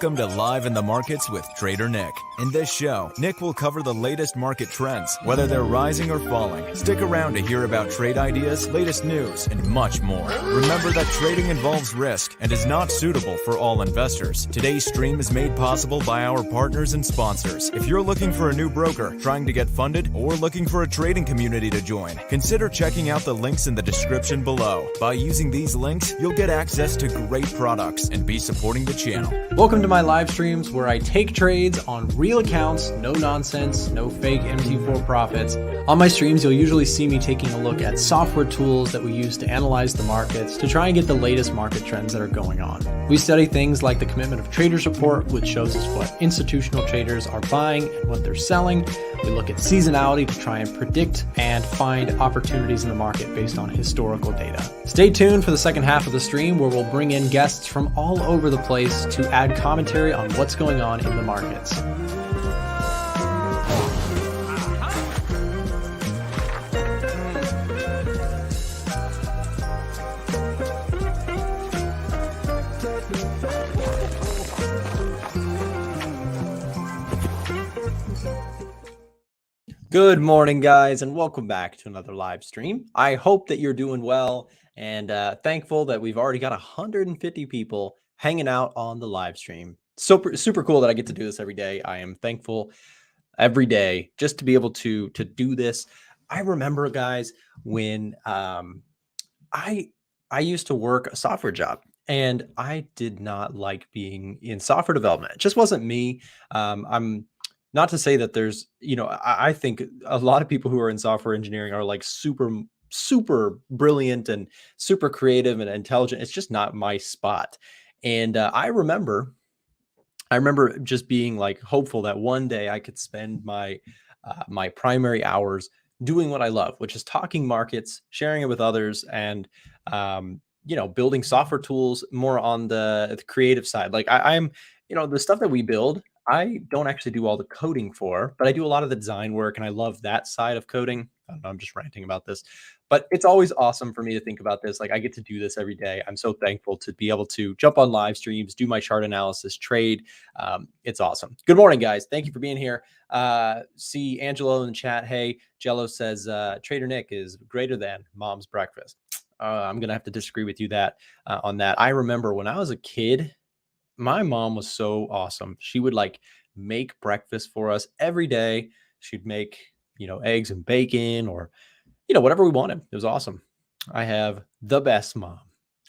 Welcome to Live in the Markets with Trader Nick. In this show, Nick will cover the latest market trends, whether they're rising or falling. Stick around to hear about trade ideas, latest news, and much more. Remember that trading involves risk and is not suitable for all investors. Today's stream is made possible by our partners and sponsors. If you're looking for a new broker, trying to get funded, or looking for a trading community to join, consider checking out the links in the description below. By using these links, you'll get access to great products and be supporting the channel. Welcome to my live streams where I take trades on real accounts, no nonsense, no fake MT4 profits. On my streams, you'll usually see me taking a look at software tools that we use to analyze the markets to try and get the latest market trends that are going on. We study things like the Commitment of Traders report, which shows us what institutional traders are buying and what they're selling. We look at seasonality to try and predict and find opportunities in the market based on historical data. Stay tuned for the second half of the stream where we'll bring in guests from all over the place to add commentary on what's going on in the markets. Good morning, guys, and welcome back to another live stream. I hope that you're doing well and thankful that we've already got 150 people hanging out on the live stream. Super cool that I get to do this every day. I am thankful every day just to be able to do this. I remember, guys, when I used to work a software job. And I did not like being in software development. It just wasn't me. I'm not to say that there's, I think a lot of people who are in software engineering are like super brilliant and super creative and intelligent. It's just not my spot. And I remember just being like hopeful that one day I could spend my my primary hours doing what I love, which is talking markets, sharing it with others, and building software tools more on the creative side. Like I'm, the stuff that we build, I don't actually do all the coding for, but I do a lot of the design work, and I love that side of coding. I don't know, I'm just ranting about this, but it's always awesome for me to think about this. Like I get to do this every day. I'm so thankful to be able to jump on live streams, do my chart analysis, trade. It's awesome. Good morning, guys. Thank you for being here. See Angelo in the chat. Hey, Jello says, Trader Nick is greater than mom's breakfast. I'm going to have to disagree with you on that. I remember when I was a kid, my mom was so awesome. She would like make breakfast for us every day. She'd make, eggs and bacon or, whatever we wanted. It was awesome. I have the best mom.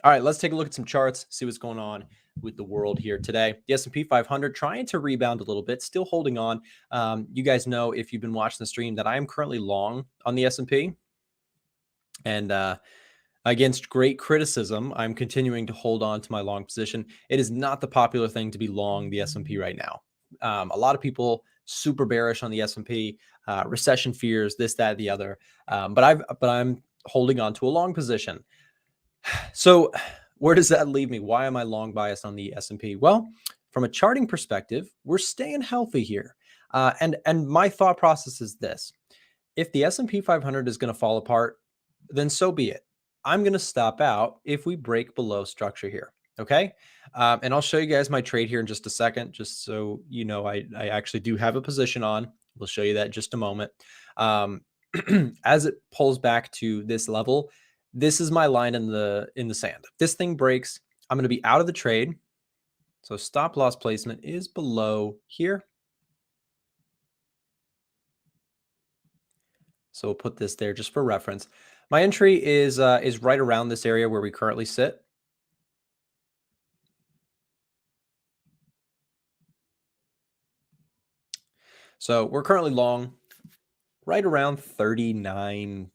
All right, let's take a look at some charts, see what's going on with the world here today. The S&P 500 trying to rebound a little bit, still holding on. You guys know, if you've been watching the stream, that I am currently long on the S&P. And against great criticism, I'm continuing to hold on to my long position. It is not the popular thing to be long the S&P right now. A lot of people super bearish on the S&P, recession fears, this, that, the other. But I'm holding on to a long position. So where does that leave me? Why am I long biased on the S&P? Well, from a charting perspective, we're staying healthy here. And my thought process is this: if the S&P 500 is going to fall apart, then so be it. I'm going to stop out if we break below structure here. Okay. And I'll show you guys my trade here in just a second, just so you know, I actually do have a position on. We'll show you that in just a moment. As it pulls back to this level, this is my line in the sand. If this thing breaks, I'm going to be out of the trade. So stop loss placement is below here. So we'll put this there just for reference. My entry is right around this area where we currently sit. So we're currently long right around 39.45,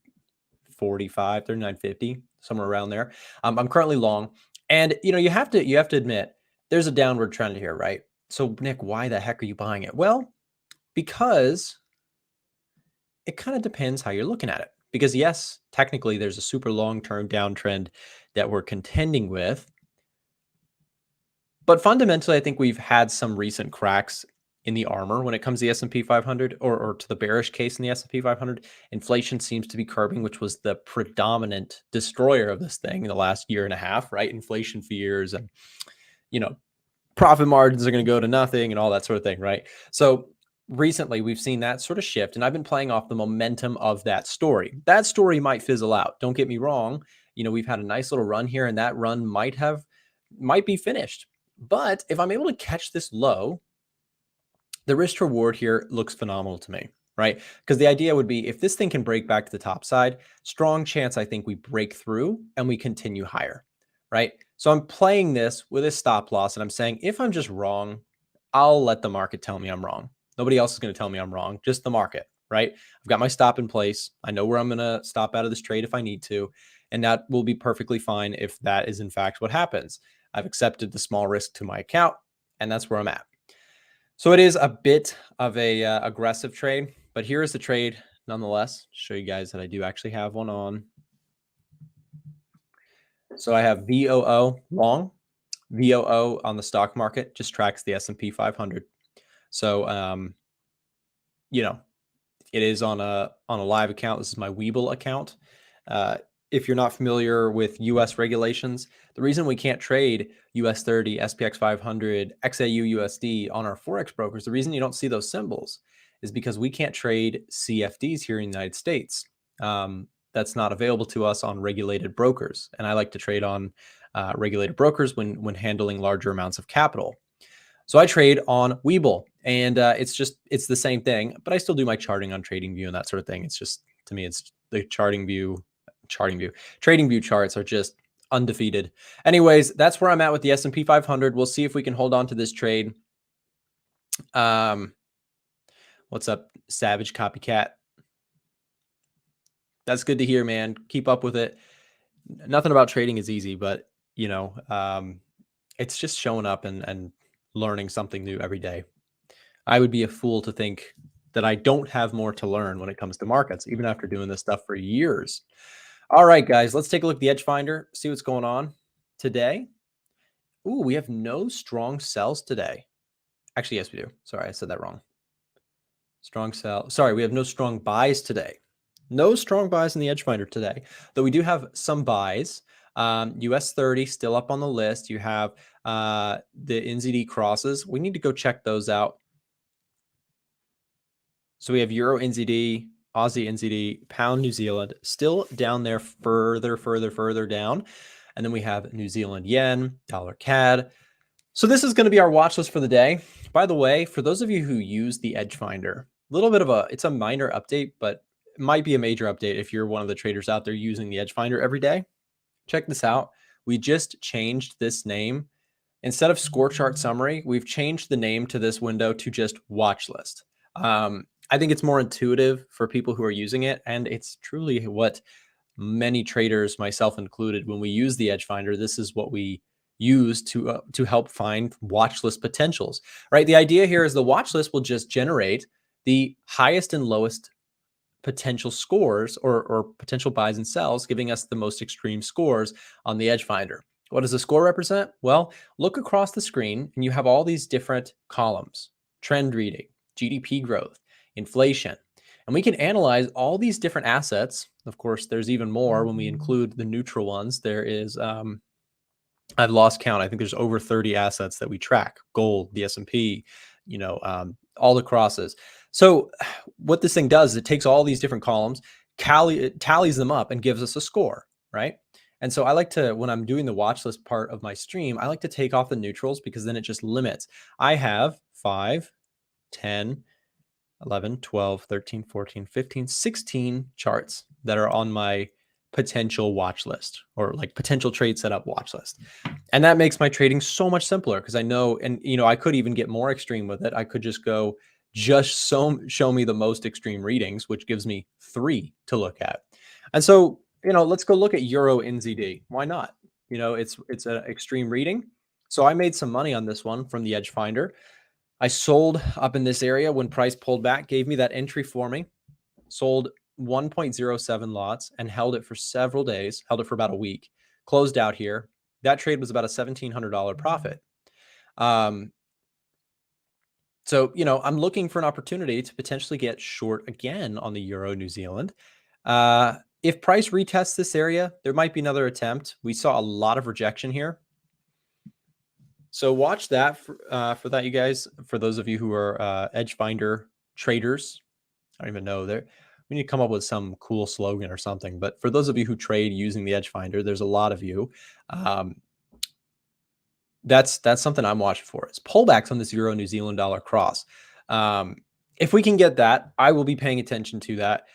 39.50, somewhere around there. I'm currently long, and you have to admit there's a downward trend here, right? So Nick, why the heck are you buying it? Well, because it kind of depends how you're looking at it. Because yes, technically there's a super long-term downtrend that we're contending with. But fundamentally, I think we've had some recent cracks in the armor when it comes to the S&P 500 or to the bearish case in the S&P 500. Inflation seems to be curbing, which was the predominant destroyer of this thing in the last year and a half, right? Inflation fears and, profit margins are going to go to nothing and all that sort of thing, right? So recently we've seen that sort of shift, and I've been playing off the momentum of that story. That story might fizzle out. Don't get me wrong. We've had a nice little run here, and that run might be finished. But if I'm able to catch this low, the risk reward here looks phenomenal to me, right? Because the idea would be if this thing can break back to the top side, strong chance I think we break through and we continue higher, right? So I'm playing this with a stop loss, and I'm saying if I'm just wrong, I'll let the market tell me I'm wrong. Nobody else is going to tell me I'm wrong, just the market, right? I've got my stop in place. I know where I'm going to stop out of this trade if I need to, and that will be perfectly fine if that is in fact what happens. I've accepted the small risk to my account, and that's where I'm at. So it is a bit of a aggressive trade, but here is the trade nonetheless. Show you guys that I do actually have one on. So I have VOO long. VOO on the stock market just tracks the S&P 500. So it is on a live account. This is my Webull account. If you're not familiar with US regulations, the reason we can't trade US 30, SPX 500, XAUUSD on our Forex brokers, the reason you don't see those symbols is because we can't trade CFDs here in the United States. That's not available to us on regulated brokers. And I like to trade on regulated brokers when handling larger amounts of capital. So I trade on Webull, and it's the same thing, but I still do my charting on TradingView and that sort of thing. It's just, to me, it's the TradingView charts are just undefeated. Anyways, that's where I'm at with the S&P 500. We'll see if we can hold on to this trade. What's up, Savage Copycat? That's good to hear, man. Keep up with it. Nothing about trading is easy, but it's just showing up and learning something new every day. I would be a fool to think that I don't have more to learn when it comes to markets, even after doing this stuff for years. All right, guys, let's take a look at the Edge Finder, see what's going on today. Ooh, we have no strong sells today. Actually, yes, we do. Sorry, I said that wrong. Strong sell. Sorry, we have no strong buys today. No strong buys in the Edge Finder today, though we do have some buys. US 30 still up on the list. You have the NZD crosses. We need to go check those out. So we have Euro NZD, Aussie NZD, Pound New Zealand, still down there further down. And then we have New Zealand Yen, Dollar CAD. So this is going to be our watch list for the day. By the way, for those of you who use the Edge Finder, it's a minor update, but it might be a major update if you're one of the traders out there using the Edge Finder every day. Check this out. We just changed this name. Instead of score chart summary, we've changed the name to this window to just watch list. I think it's more intuitive for people who are using it, and it's truly what many traders, myself included, when we use the Edge Finder, this is what we use to help find watch list potentials, right? The idea here is the watch list will just generate the highest and lowest potential scores or potential buys and sells, giving us the most extreme scores on the Edge Finder. What does the score represent? Well, look across the screen and you have all these different columns: trend reading, GDP growth, inflation. And we can analyze all these different assets. Of course, there's even more when we include the neutral ones. There is, I've lost count. I think there's over 30 assets that we track: gold, the S&P, all the crosses. So what this thing does is it takes all these different columns, tallies them up and gives us a score, right? And so I like to, when I'm doing the watch list part of my stream, I like to take off the neutrals because then it just limits. I have 5, 10, 11, 12, 13, 14, 15, 16 charts that are on my potential watch list, or like potential trade setup watch list. And that makes my trading so much simpler because I know, and I could even get more extreme with it. I could just go, show me the most extreme readings, which gives me 3 to look at. And so, let's go look at Euro NZD. Why not? It's an extreme reading. So I made some money on this one from the Edge Finder. I sold up in this area when price pulled back, gave me that entry for me, sold 1.07 lots and held it for several days, held it for about a week, closed out here. That trade was about a $1,700 profit. So, I'm looking for an opportunity to potentially get short again on the Euro New Zealand. If price retests this area, there might be another attempt. We saw a lot of rejection here. So watch that for that, you guys. For those of you who are Edge Finder traders, I don't even know there. We need to come up with some cool slogan or something. But for those of you who trade using the Edge Finder, there's a lot of you. That's something I'm watching for. It's pullbacks on this Euro New Zealand dollar cross. If we can get that, I will be paying attention to that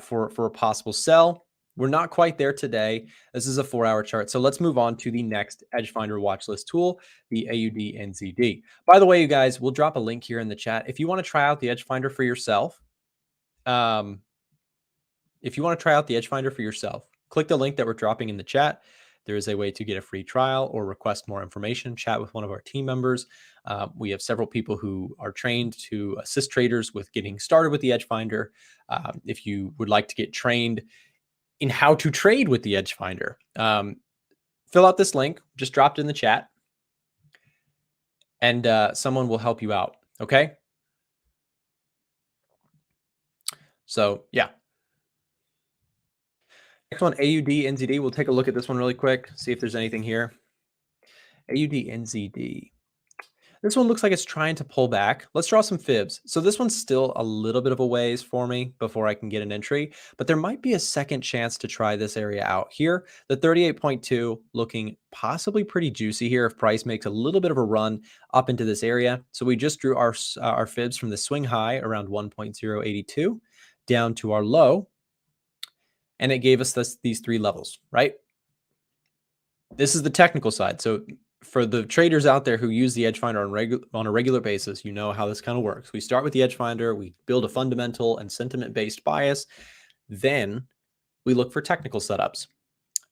for a possible sell. We're not quite there today. This is a 4-hour chart. So let's move on to the next Edge Finder watch list tool, the AUDNZD. By the way, you guys, we'll drop a link here in the chat. If you want to try out the Edge Finder for yourself, click the link that we're dropping in the chat. There is a way to get a free trial or request more information, chat with one of our team members. We have several people who are trained to assist traders with getting started with the Edge Finder. If you would like to get trained in how to trade with the Edge Finder, fill out this link, just dropped in the chat, and someone will help you out. Okay. So yeah. Next one, AUDNZD. We'll take a look at this one really quick, see if there's anything here. AUDNZD. This one looks like it's trying to pull back. Let's draw some fibs. So this one's still a little bit of a ways for me before I can get an entry, but there might be a second chance to try this area out here. The 38.2 looking possibly pretty juicy here if price makes a little bit of a run up into this area. So we just drew our fibs from the swing high around 1.082 down to our low, and it gave us these three levels, right? This is the technical side. So for the traders out there who use the Edge Finder on a regular basis, you know how this kind of works. We start with the Edge Finder, we build a fundamental and sentiment-based bias, then we look for technical setups.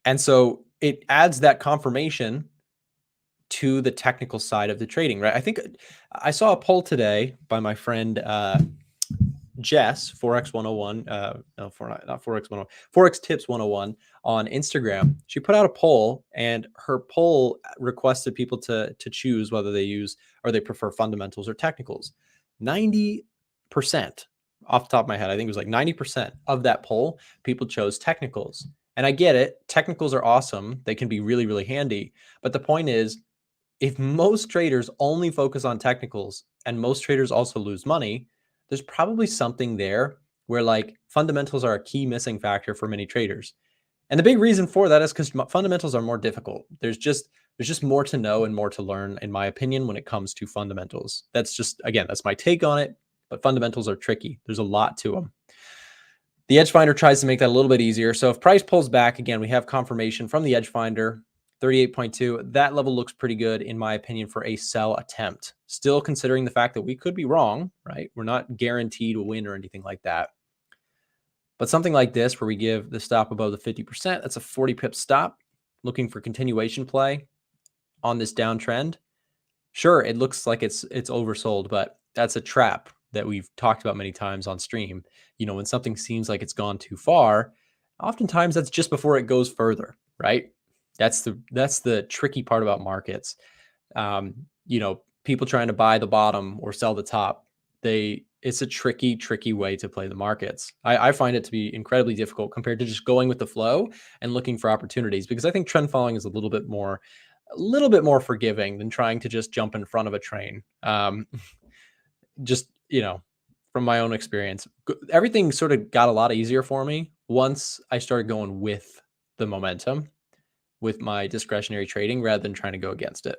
And so it adds that confirmation to the technical side of the trading, right? I think I saw a poll today by my friend Jess, Forex 101, not Forex 101, Forex Tips 101 on Instagram. She put out a poll, and her poll requested people to choose whether they use or they prefer fundamentals or technicals. 90%, off the top of my head, I think it was like 90% of that poll, people chose technicals. And I get it. Technicals are awesome. They can be really, really handy. But the point is, if most traders only focus on technicals and most traders also lose money, there's probably something there where like fundamentals are a key missing factor for many traders. And the big reason for that is because fundamentals are more difficult. There's just more to know and more to learn, in my opinion, when it comes to fundamentals. That's just, again, that's my take on it, but fundamentals are tricky. There's a lot to them. The Edge Finder tries to make that a little bit easier. So if price pulls back, again, we have confirmation from the Edge Finder, 38.2. That level looks pretty good, in my opinion, for a sell attempt. Still considering the fact that we could be wrong, right? We're not guaranteed a win or anything like that. But something like this, where we give the stop above the 50%, that's a 40 pip stop, looking for continuation play on this downtrend. Sure, it looks like it's oversold, but that's a trap that we've talked about many times on stream. You know, when something seems like it's gone too far, oftentimes that's just before it goes further, right? That's the tricky part about markets. You know, people trying to buy the bottom or sell the top, it's a tricky way to play the markets. I find it to be incredibly difficult compared to just going with the flow and looking for opportunities, because I think trend following is a little bit more forgiving than trying to just jump in front of a train. Just, you know, from my own experience, everything sort of got a lot easier for me once I started going with the momentum with my discretionary trading rather than trying to go against it.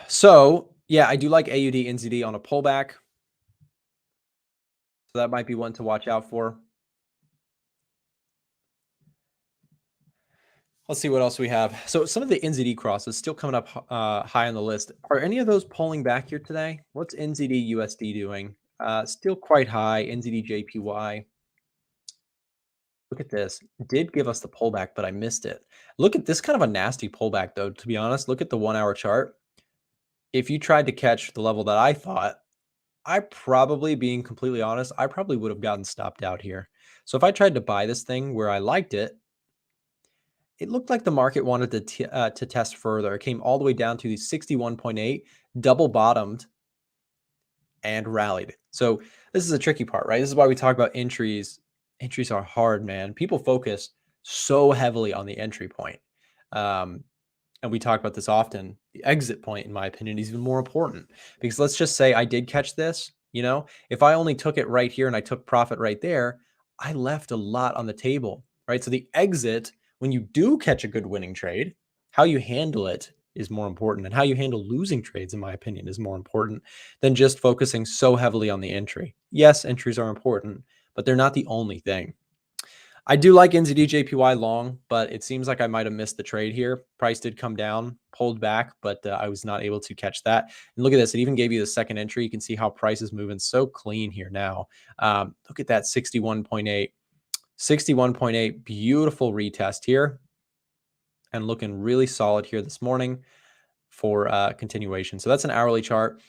So yeah, I do like AUDNZD on a pullback. So that might be one to watch out for. Let's see what else we have. So some of the NZD crosses still coming up high on the list. Are any of those pulling back here today? What's NZDUSD doing? Still quite high. NZDJPY. Look at this. It did give us the pullback, but I missed it. Look at this, kind of a nasty pullback, though, to be honest. Look at the 1-hour chart. If you tried to catch the level that I thought, being completely honest, I probably would have gotten stopped out here. So if I tried to buy this thing where I liked it, it looked like the market wanted to test further. It came all the way down to the 61.8, double bottomed, and rallied. So this is a tricky part, right? This is why we talk about entries. Entries are hard, man. People focus so heavily on the entry point. and we talk about this often, the exit point, in my opinion, is even more important. Because let's just say I did catch this, if I only took it right here and I took profit right there, I left a lot on the table, right? So the exit, when you do catch a good winning trade, how you handle it is more important. And how you handle losing trades, in my opinion, is more important than just focusing so heavily on the entry. Yes, entries are important, but they're not the only thing. I do like NZDJPY long, but it seems like I might have missed the trade here. Price did come down, pulled back, but I was not able to catch that. And look at this. It even gave you the second entry. You can see how price is moving so clean here now. Look at that 61.8. 61.8, beautiful retest here. And looking really solid here this morning for continuation. So that's an hourly chart.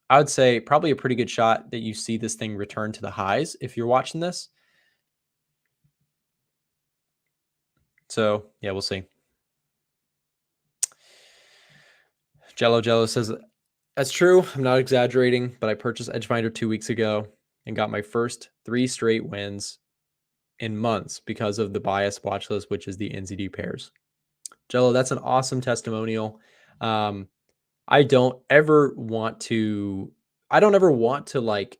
I would say probably a pretty good shot that you see this thing return to the highs if you're watching this. So yeah, we'll see. Jello says, that's true. I'm not exaggerating, but I purchased Edgefinder 2 weeks ago and got my first 3 straight wins in months because of the bias watch list, which is the NZD pairs. Jello, that's an awesome testimonial. I don't ever want to like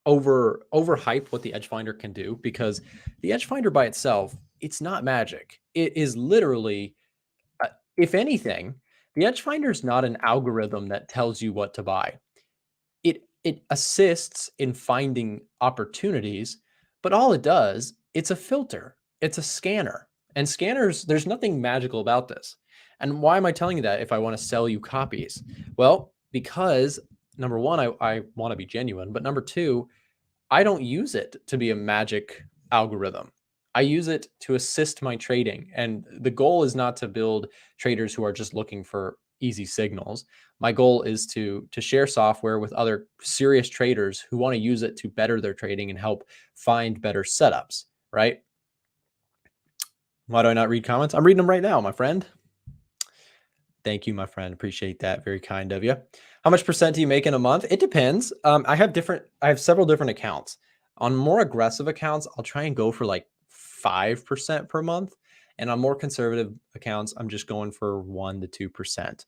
overhype what the Edgefinder can do, because the Edgefinder by itself, it's not magic. It is literally, if anything, the Edgefinder is not an algorithm that tells you what to buy. It assists in finding opportunities, but all it does, it's a filter. It's a scanner. And scanners, there's nothing magical about this. And why am I telling you that if I want to sell you copies? Well, because number one, I want to be genuine, but number two, I don't use it to be a magic algorithm. I use it to assist my trading. And the goal is not to build traders who are just looking for easy signals. My goal is to share software with other serious traders who want to use it to better their trading and help find better setups, right? Why do I not read comments? I'm reading them right now, my friend. Thank you, my friend. Appreciate that. Very kind of you. How much percent do you make in a month? It depends. I have several different accounts. On more aggressive accounts, I'll try and go for like 5% per month. And on more conservative accounts, I'm just going for 1 to 2%.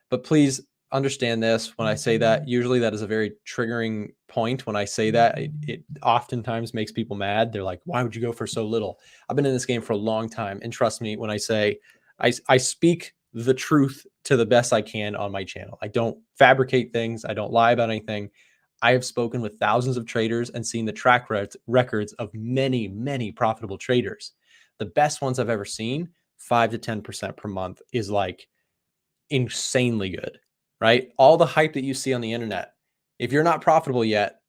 But please understand this. When I say that, usually that is a very triggering point. When I say that, it oftentimes makes people mad. They're like, why would you go for so little? I've been in this game for a long time. And trust me, when I say I speak the truth to the best I can on my channel. I don't fabricate things. I don't lie about anything. I have spoken with thousands of traders and seen the track records of many, many profitable traders. The best ones I've ever seen, 5 to 10% per month, is like insanely good, right? All the hype that you see on the internet, if you're not profitable yet,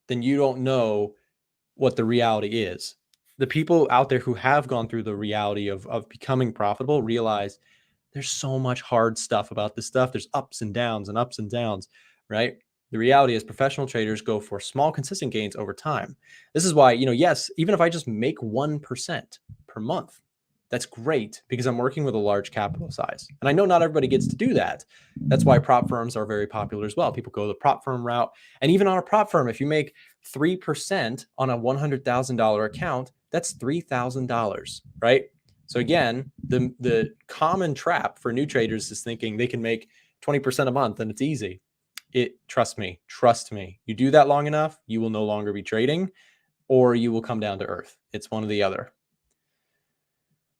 then you don't know what the reality is. The people out there who have gone through the reality of becoming profitable realize there's so much hard stuff about this stuff. There's ups and downs, right? The reality is professional traders go for small, consistent gains over time. This is why, yes, even if I just make 1% per month, that's great because I'm working with a large capital size. And I know not everybody gets to do that. That's why prop firms are very popular as well. People go the prop firm route. And even on a prop firm, if you make 3% on a $100,000 account, that's $3,000, right? So again, the common trap for new traders is thinking they can make 20% a month and it's easy. Trust me, you do that long enough, you will no longer be trading or you will come down to earth. It's one or the other.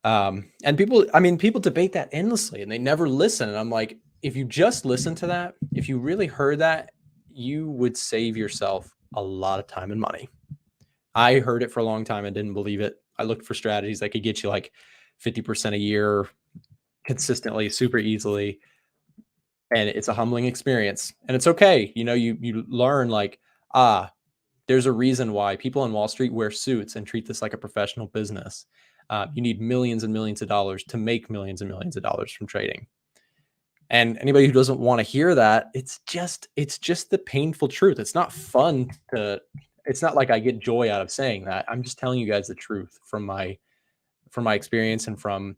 And people debate that endlessly and they never listen. And I'm like, if you just listen to that, if you really heard that, you would save yourself a lot of time and money. I heard it for a long time and didn't believe it. I looked for strategies that could get you like 50% a year consistently, super easily. And it's a humbling experience. And it's okay. You learn like, there's a reason why people on Wall Street wear suits and treat this like a professional business. You need millions and millions of dollars to make millions and millions of dollars from trading. And anybody who doesn't want to hear that, it's just the painful truth. It's not fun it's not like I get joy out of saying that. I'm just telling you guys the truth from my experience and from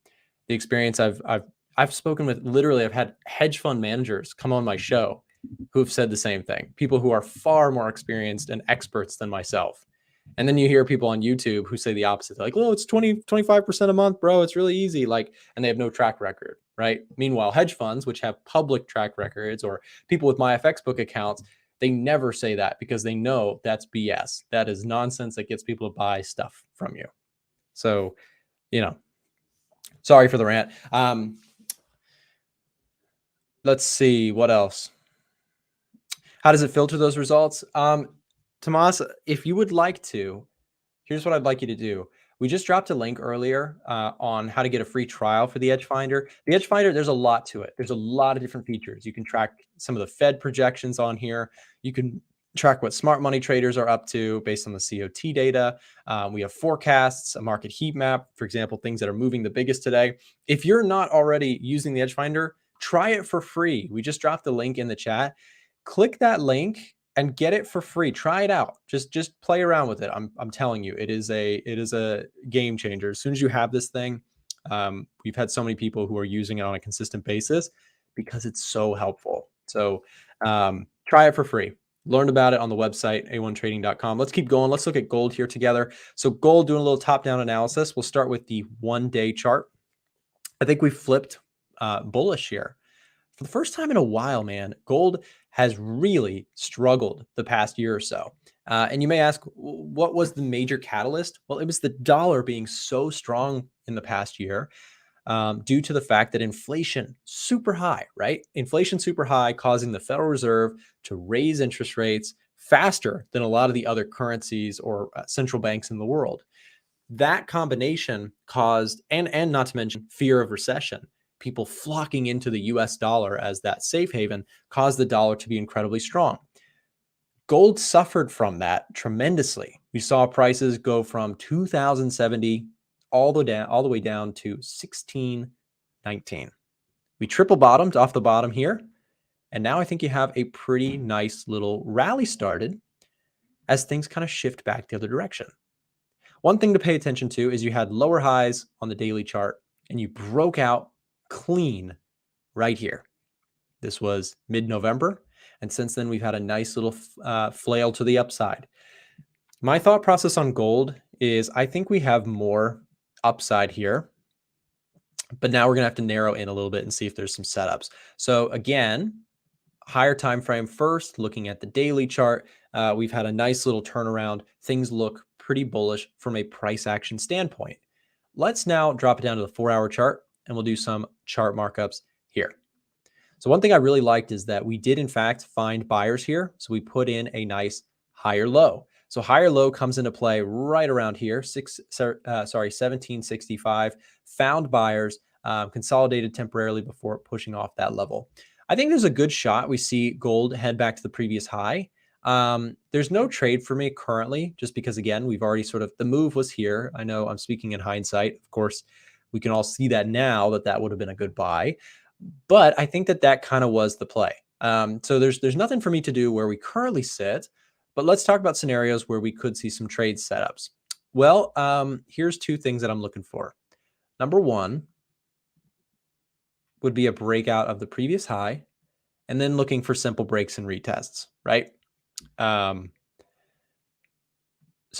the experience I've spoken with. Literally, I've had hedge fund managers come on my show who have said the same thing. People who are far more experienced and experts than myself. And then you hear people on YouTube who say the opposite. They're like, oh, it's 25% a month, bro. It's really easy. Like, and they have no track record, right? Meanwhile, hedge funds, which have public track records, or people with MyFX book accounts, they never say that because they know that's BS. That is nonsense that gets people to buy stuff from you. So, sorry for the rant. Let's see what else. How does it filter those results? Tomas, if you would like to, here's what I'd like you to do. We just dropped a link earlier on how to get a free trial for the Edge Finder. The Edge Finder, there's a lot to it. There's a lot of different features. You can track some of the Fed projections on here. You can track what smart money traders are up to based on the COT data. We have forecasts, a market heat map, for example, things that are moving the biggest today. If you're not already using the Edge Finder, try it for free. We just dropped the link in the chat. Click that link and get it for free. Try it out. Just play around with it. I'm telling you, it is a game changer. As soon as you have this thing, we've had so many people who are using it on a consistent basis because it's so helpful. So try it for free. Learn about it on the website, a1trading.com. Let's keep going. Let's look at gold here together. So gold, doing a little top-down analysis. We'll start with the one-day chart. I think we flipped bullish here. For the first time in a while, man, gold has really struggled the past year or so. And you may ask, what was the major catalyst? Well, it was the dollar being so strong in the past year due to the fact that inflation super high, right? Inflation super high, causing the Federal Reserve to raise interest rates faster than a lot of the other currencies or central banks in the world. That combination caused, and not to mention fear of recession, people flocking into the US dollar as that safe haven, caused the dollar to be incredibly strong. Gold suffered from that tremendously. We saw prices go from 2,070 all the way down to 1,619. We triple bottomed off the bottom here. And now I think you have a pretty nice little rally started as things kind of shift back the other direction. One thing to pay attention to is you had lower highs on the daily chart and you broke out clean right here. This was mid-November. And since then, we've had a nice little flail to the upside. My thought process on gold is I think we have more upside here. But now we're going to have to narrow in a little bit and see if there's some setups. So again, higher time frame first, looking at the daily chart. We've had a nice little turnaround. Things look pretty bullish from a price action standpoint. Let's now drop it down to the 4-hour chart. And we'll do some chart markups here. So one thing I really liked is that we did in fact find buyers here. So we put in a nice higher low. So higher low comes into play right around here, 1765. Found buyers, consolidated temporarily before pushing off that level. I think there's a good shot we see gold head back to the previous high. There's no trade for me currently, just because again, we've already the move was here. I know I'm speaking in hindsight, of course. We can all see that now that would have been a good buy, but I think that kind of was the play. So there's nothing for me to do where we currently sit, but let's talk about scenarios where we could see some trade setups. Well, here's two things that I'm looking for. Number one would be a breakout of the previous high, and then looking for simple breaks and retests, right? So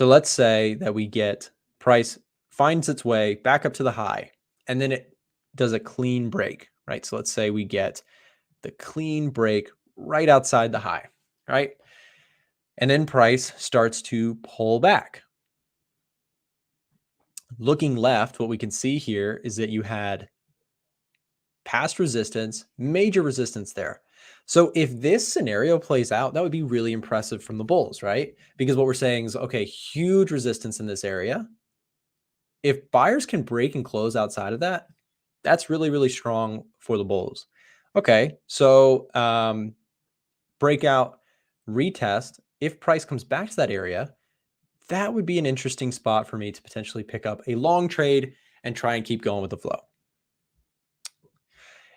let's say that we get price finds its way back up to the high, and then it does a clean break, right? So let's say we get the clean break right outside the high, right? And then price starts to pull back. Looking left, what we can see here is that you had past resistance, major resistance there. So if this scenario plays out, that would be really impressive from the bulls, right? Because what we're saying is, okay, huge resistance in this area. If buyers can break and close outside of that, that's really, really strong for the bulls. Okay, so breakout, retest. If price comes back to that area, that would be an interesting spot for me to potentially pick up a long trade and try and keep going with the flow.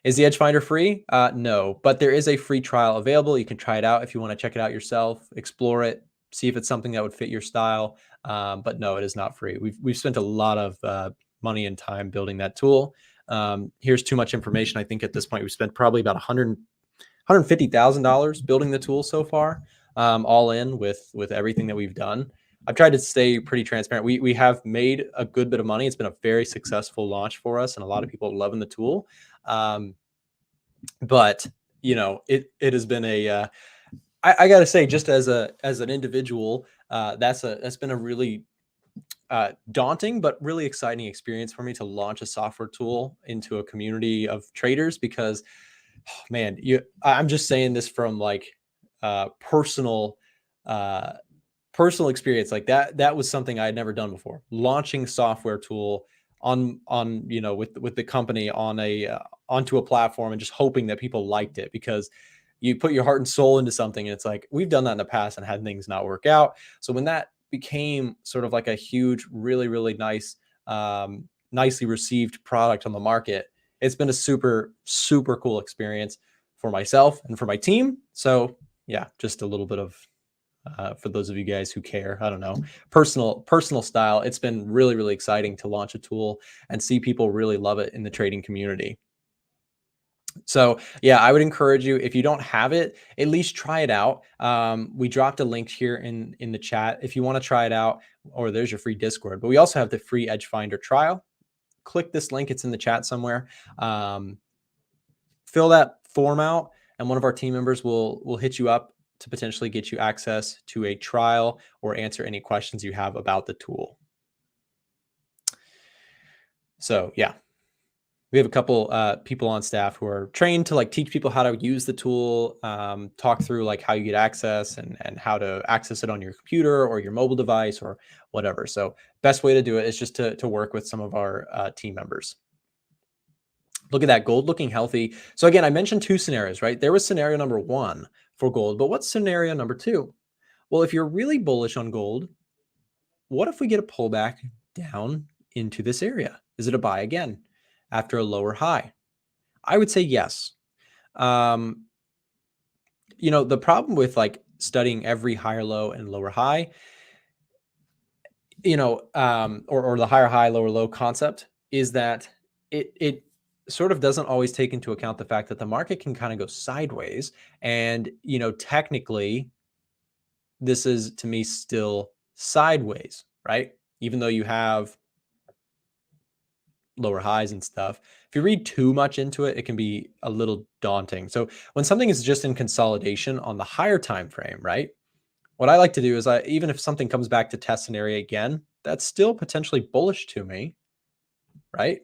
Is the Edge Finder free? No, but there is a free trial available. You can try it out if you want to check it out yourself, explore it, see if it's something that would fit your style. But no, it is not free. We've spent a lot of money and time building that tool. Here's too much information. I think at this point we've spent probably about $150,000 building the tool so far, all in with everything that we've done. I've tried to stay pretty transparent. We have made a good bit of money. It's been a very successful launch for us, and a lot of people are loving the tool. But it has been I got to say, just as an individual, that's been a really daunting but really exciting experience for me to launch a software tool into a community of traders, because man, I'm just saying this from like personal experience. Like that was something I had never done before, launching software tool on with the company on onto a platform, and just hoping that people liked it, because you put your heart and soul into something, and it's like, we've done that in the past and had things not work out. So when that became sort of like a huge, really, really nice, nicely received product on the market, it's been a super, super cool experience for myself and for my team. So yeah, just a little bit of, for those of you guys who care, I don't know, personal style. It's been really, really exciting to launch a tool and see people really love it in the trading community. So yeah, I would encourage you, if you don't have it, at least try it out. We dropped a link here in the chat if you want to try it out, or there's your free Discord. But we also have the free Edge Finder trial. Click this link, it's in the chat somewhere. Fill that form out, and one of our team members will hit you up to potentially get you access to a trial or answer any questions you have about the tool. So yeah, we have a couple people on staff who are trained to like teach people how to use the tool, talk through like how you get access and how to access it on your computer or your mobile device or whatever. So best way to do it is just to work with some of our team members. Look at that, gold looking healthy. So again, I mentioned two scenarios, right? There was scenario number one for gold, but what's scenario number two? Well, if you're really bullish on gold, what if we get a pullback down into this area? Is it a buy again after a lower high? I would say yes. The problem with like studying every higher low and lower high, or the higher high, lower low concept, is that it sort of doesn't always take into account the fact that the market can kind of go sideways. And, technically, this is, to me, still sideways, right? Even though you have lower highs and stuff. If you read too much into it, it can be a little daunting. So when something is just in consolidation on the higher time frame, right? What I like to do is, even if something comes back to test an area again, that's still potentially bullish to me, right?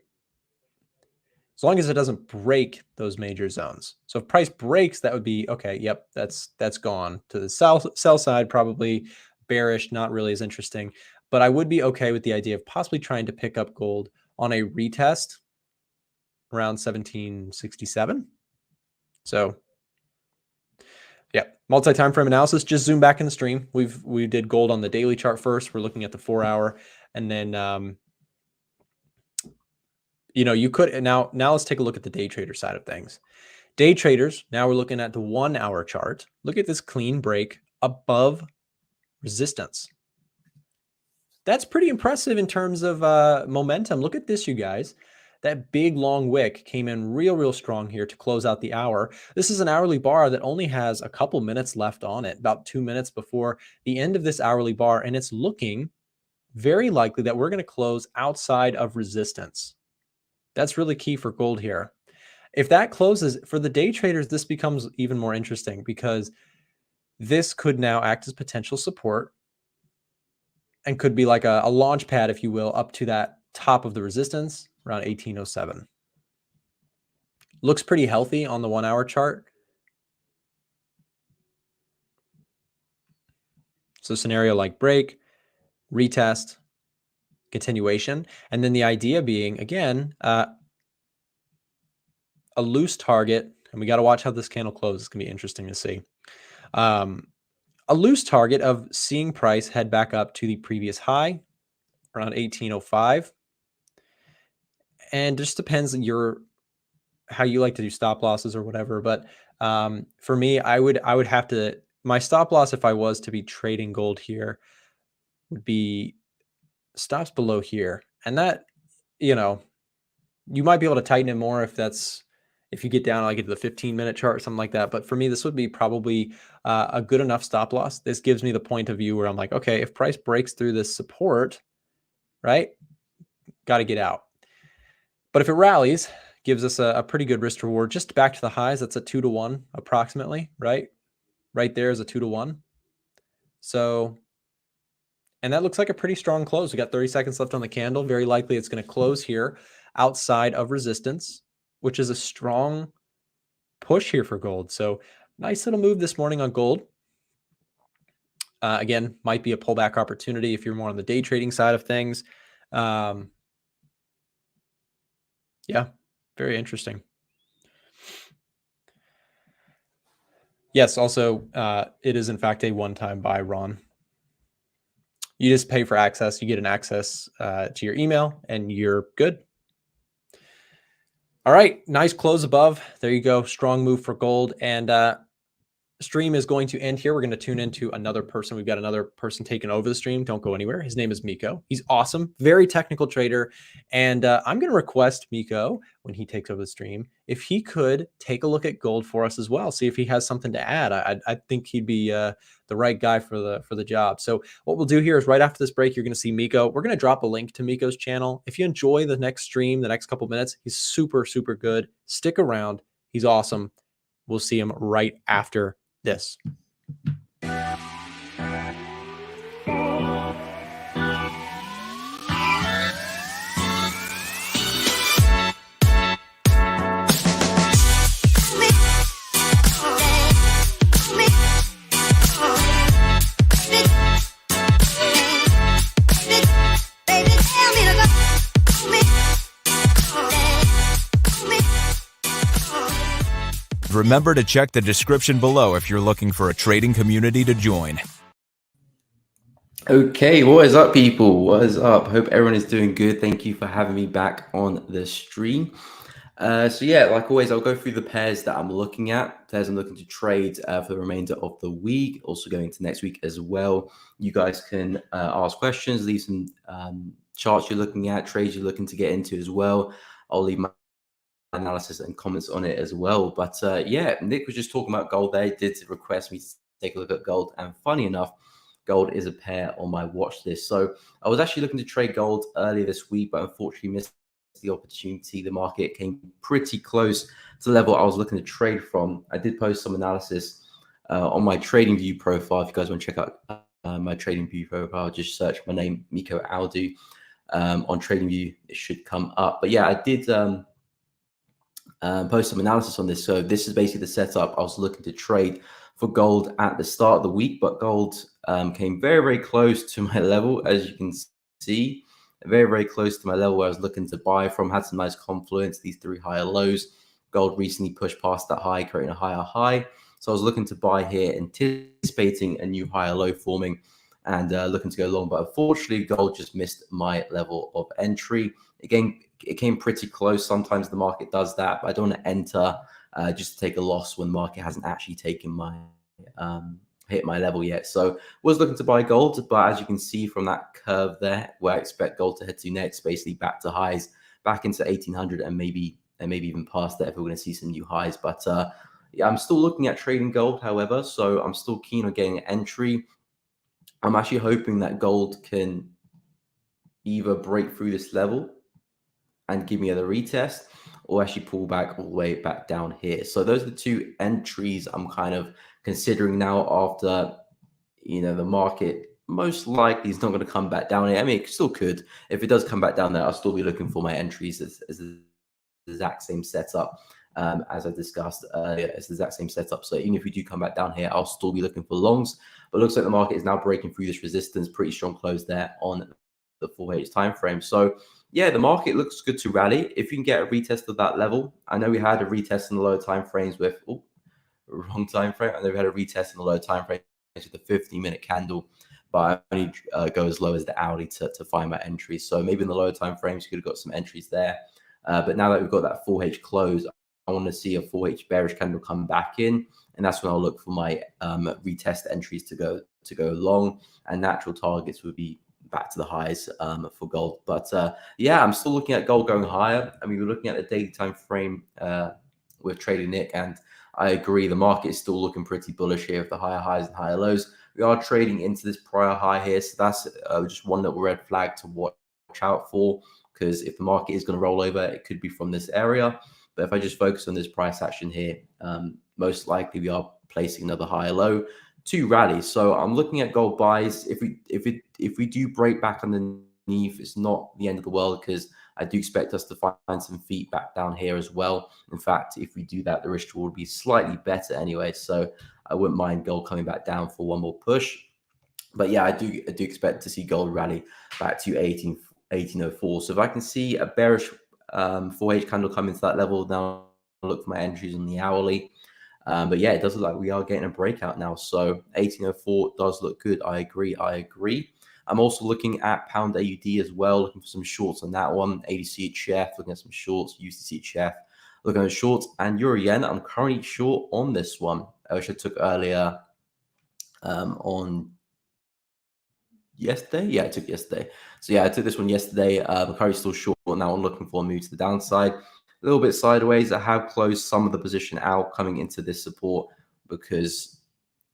As long as it doesn't break those major zones. So if price breaks, that would be okay. Yep, that's gone to the sell side, probably bearish, not really as interesting. But I would be okay with the idea of possibly trying to pick up gold on a retest around 1767. So yeah, multi-time frame analysis, just zoom back in the stream. We did gold on the daily chart first. We're looking at the 4 hour, and then you could now let's take a look at the day trader side of things. Day traders, now we're looking at the 1 hour chart. Look at this clean break above resistance. That's pretty impressive in terms of momentum. Look at this, you guys. That big long wick came in real strong here to close out the hour. This is an hourly bar that only has a couple minutes left on it, about 2 minutes before the end of this hourly bar, and it's looking very likely that we're going to close outside of resistance. That's really key for gold here. If that closes, for the day traders, this becomes even more interesting, because this could now act as potential support and could be like a launch pad, if you will, up to that top of the resistance around 1807. Looks pretty healthy on the 1 hour chart. So scenario like break, retest, continuation. And then the idea being, again, a loose target. And we got to watch how this candle closes. It's going to be interesting to see. A loose target of seeing price head back up to the previous high around 1805. And just depends on how you like to do stop losses or whatever. But for me, I would have to, my stop loss, if I was to be trading gold here, would be stops below here. And that, you might be able to tighten it more if that's, if you get down like into the 15-minute chart or something like that. But for me, this would be probably a good enough stop loss. This gives me the point of view where I'm like, okay, if price breaks through this support, right, got to get out. But if it rallies, gives us a pretty good risk reward. Just back to the highs, that's a 2-to-1 approximately, right? Right there is a 2-to-1. So, and that looks like a pretty strong close. We got 30 seconds left on the candle. Very likely it's going to close here outside of resistance, which is a strong push here for gold. So nice little move this morning on gold. Again, might be a pullback opportunity if you're more on the day trading side of things. Yeah, very interesting. Yes, also, it is in fact a one-time buy, Ron. You just pay for access. You get an access to your email and you're good. All right, nice close above. There you go. Strong move for gold. And stream is going to end here. We're going to tune into another person. We've got another person taking over the stream. Don't go anywhere. His name is Miko. He's awesome, very technical trader. And I'm going to request Miko, when he takes over the stream, if he could take a look at gold for us as well. See if he has something to add. I think he'd be the right guy for the job. So what we'll do here is right after this break, you're going to see Miko. We're going to drop a link to Miko's channel. If you enjoy the next stream, the next couple minutes, he's super, super good. Stick around. He's awesome. We'll see him right after this. Remember to check the description below if you're looking for a trading community to join. Okay, what is up, people? What is up? Hope everyone is doing good. Thank you for having me back on the stream. So yeah, like always, I'll go through the pairs that I'm looking at, pairs I'm looking to trade for the remainder of the week, also going into next week as well. You guys can ask questions, leave some charts you're looking at, trades you're looking to get into as well. I'll leave my analysis and comments on it as well. But yeah, Nick was just talking about gold there. He did request me to take a look at gold, and funny enough, gold is a pair on my watch list. So I was actually looking to trade gold earlier this week, but unfortunately missed the opportunity. The market came pretty close to the level I was looking to trade from. I did post some analysis on my trading view profile. If you guys want to check out my trading view profile, just search my name, Miko Aodu, on trading view. It should come up. But yeah, I did post some analysis on this. So this is basically the setup I was looking to trade for gold at the start of the week, but gold came very, very close to my level, as you can see, very, very close to my level where I was looking to buy from. Had some nice confluence, these three higher lows. Gold recently pushed past that high, creating a higher high. So I was looking to buy here, anticipating a new higher low forming and looking to go long, but unfortunately gold just missed my level of entry. Again, it came pretty close. Sometimes the market does that, but I don't want to enter just to take a loss when the market hasn't actually taken my hit my level yet. So was looking to buy gold, but as you can see from that curve there, where I expect gold to head to next, basically back to highs, back into 1800 and maybe even past that if we're going to see some new highs. But yeah, I'm still looking at trading gold, however, so I'm still keen on getting an entry. I'm actually hoping that gold can either break through this level and give me a retest, or actually pull back all the way back down here. So those are the two entries I'm kind of considering now after, you know, the market most likely is not going to come back down here. I mean, it still could. If it does come back down there, I'll still be looking for my entries as the exact same setup as I discussed earlier. It's the exact same setup. So even if we do come back down here, I'll still be looking for longs. But it looks like the market is now breaking through this resistance. Pretty strong close there on the 4H time frame. So yeah, the market looks good to rally. If you can get a retest of that level, I know we had a retest in the lower time frames with wrong time frame. I know we had a retest in the lower time frame with the 15-minute candle, but I only go as low as the hourly to find my entries. So maybe in the lower time frames, you could have got some entries there. But now that we've got that 4H close, I want to see a 4H bearish candle come back in, and that's when I'll look for my retest entries to go long, and natural targets would be back to the highs for gold. But yeah, I'm still looking at gold going higher. I mean, we're looking at the daily time frame Trader Nick, and I agree. The market is still looking pretty bullish here with the higher highs and higher lows. We are trading into this prior high here, so that's just one little red flag to watch out for, because if the market is going to roll over, it could be from this area. But if I just focus on this price action here, most likely we are placing another higher low to rally. So I'm looking at gold buys. If we do break back underneath, it's not the end of the world, because I do expect us to find some feet back down here as well. In fact, if we do that, the risk will be slightly better anyway. So I wouldn't mind gold coming back down for one more push. But yeah, I do expect to see gold rally back to 1804. So if I can see a bearish 4H candle come into that level, now I'll look for my entries on the hourly. But yeah, it does look like we are getting a breakout now. So 1804 does look good. I agree. I'm also looking at pound AUD as well, looking for some shorts on that one. AUDUSD, looking at some shorts. USDCAD, looking at shorts. And euro yen, I'm currently short on this one, which I took earlier on yesterday. Yeah, I took yesterday. So yeah, I took this one yesterday. I'm currently still short. Now I'm looking for a move to the downside. A little bit sideways. I have closed some of the position out coming into this support because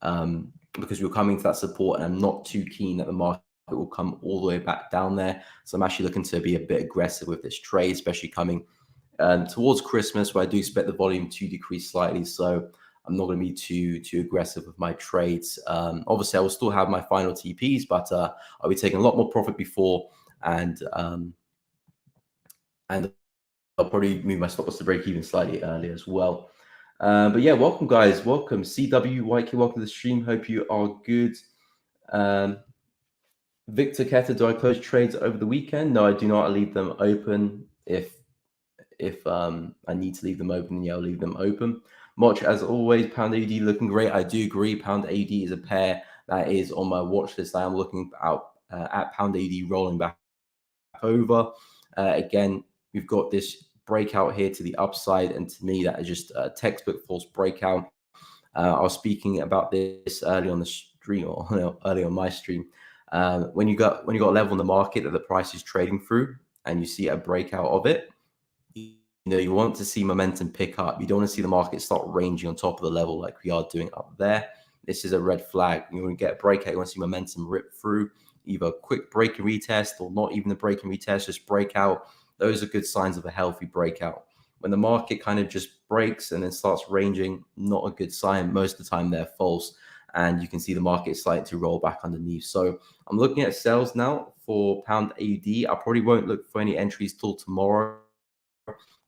we're coming to that support, and I'm not too keen that the market will come all the way back down there. So I'm actually looking to be a bit aggressive with this trade, especially coming towards Christmas, where I do expect the volume to decrease slightly. So I'm not going to be too aggressive with my trades. Obviously, I will still have my final TPs, but I'll be taking a lot more profit before, and I'll probably move my stop loss to break even slightly earlier as well. But yeah, welcome guys. Welcome CWYK. Welcome to the stream. Hope you are good. Victor Keta, do I close trades over the weekend? No, I do not. I leave them open. If I need to leave them open, yeah, I'll leave them open. Much as always, pound AUD looking great. I do agree. Pound AUD is a pair that is on my watch list. I am looking out at pound AUD rolling back over. Again, we've got this breakout here to the upside, and to me, that is just a textbook false breakout. I was speaking about this early on the stream, or early on my stream. When you got a level in the market that the price is trading through, and you see a breakout of it, you want to see momentum pick up. You don't want to see the market start ranging on top of the level like we are doing up there. This is a red flag. You want to get a breakout. You want to see momentum rip through, either a quick break and retest, or not even a break and retest, just breakout. Those are good signs of a healthy breakout. When the market kind of just breaks and then starts ranging, not a good sign. Most of the time they're false, and you can see the market starting to roll back underneath. So I'm looking at sales now for pound AUD. I probably won't look for any entries till tomorrow,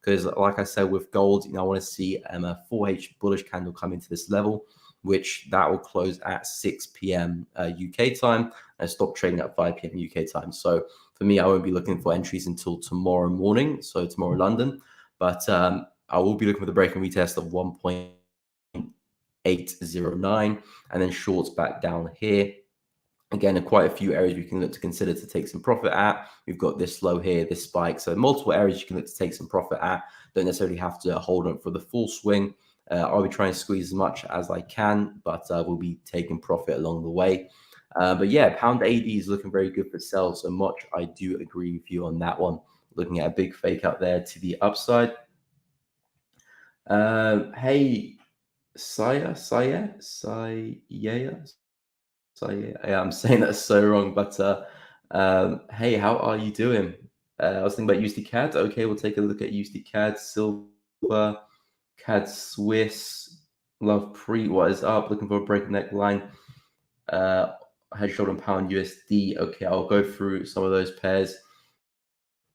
because like I said, with gold, I want to see a 4H bullish candle come into this level, which that will close at 6 p.m. UK time and stop trading at 5 p.m. UK time. So for me, I won't be looking for entries until tomorrow morning, so tomorrow London. But I will be looking for the break and retest of 1.809, and then shorts back down here. Again, quite a few areas we can look to consider to take some profit at. We've got this low here, this spike. So multiple areas you can look to take some profit at. Don't necessarily have to hold on for the full swing. I'll be trying to squeeze as much as I can, but we'll be taking profit along the way. But yeah, pound AD is looking very good for sell. So much, I do agree with you on that one. Looking at a big fake out there to the upside. Hey, Saya, I'm saying that so wrong, but hey, how are you doing? I was thinking about USDCAD. Okay, we'll take a look at USDCAD, silver, CAD Swiss, love pre. What is up? Looking for a break neckline. Head, shoulder, and pound USD. Okay, I'll go through some of those pairs.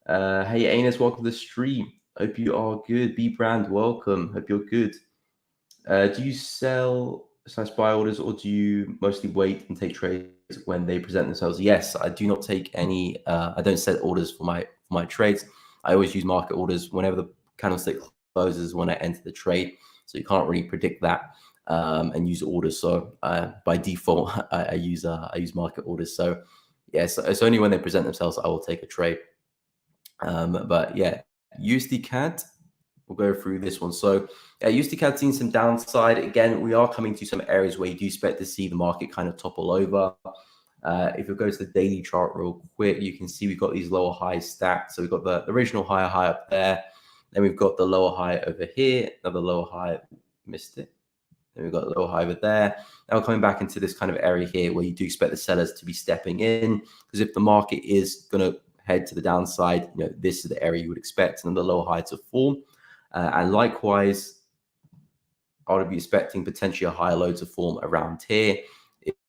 Hey, Anus, welcome to the stream. Hope you are good. B Brand, welcome. Hope you're good. Do you sell / buy orders, or do you mostly wait and take trades when they present themselves? Yes, I do not take any. I don't set orders for my trades. I always use market orders whenever the candlestick closes when I enter the trade. So you can't really predict that and use orders. So by default, I use market orders. So yes, it's only when they present themselves I will take a trade. But yeah, USDCAD. We'll go through this one. So USDCAD seen some downside. Again, we are coming to some areas where you do expect to see the market kind of topple over. If we go to the daily chart real quick, you can see we've got these lower highs stacked. So we've got the original higher high up there. Then we've got the lower high over here, another lower high, missed it. Then we've got a lower high over there. Now we're coming back into this kind of area here where you do expect the sellers to be stepping in, because if the market is going to head to the downside, this is the area you would expect and the lower high to form. And likewise, I would be expecting potentially a higher low to form around here.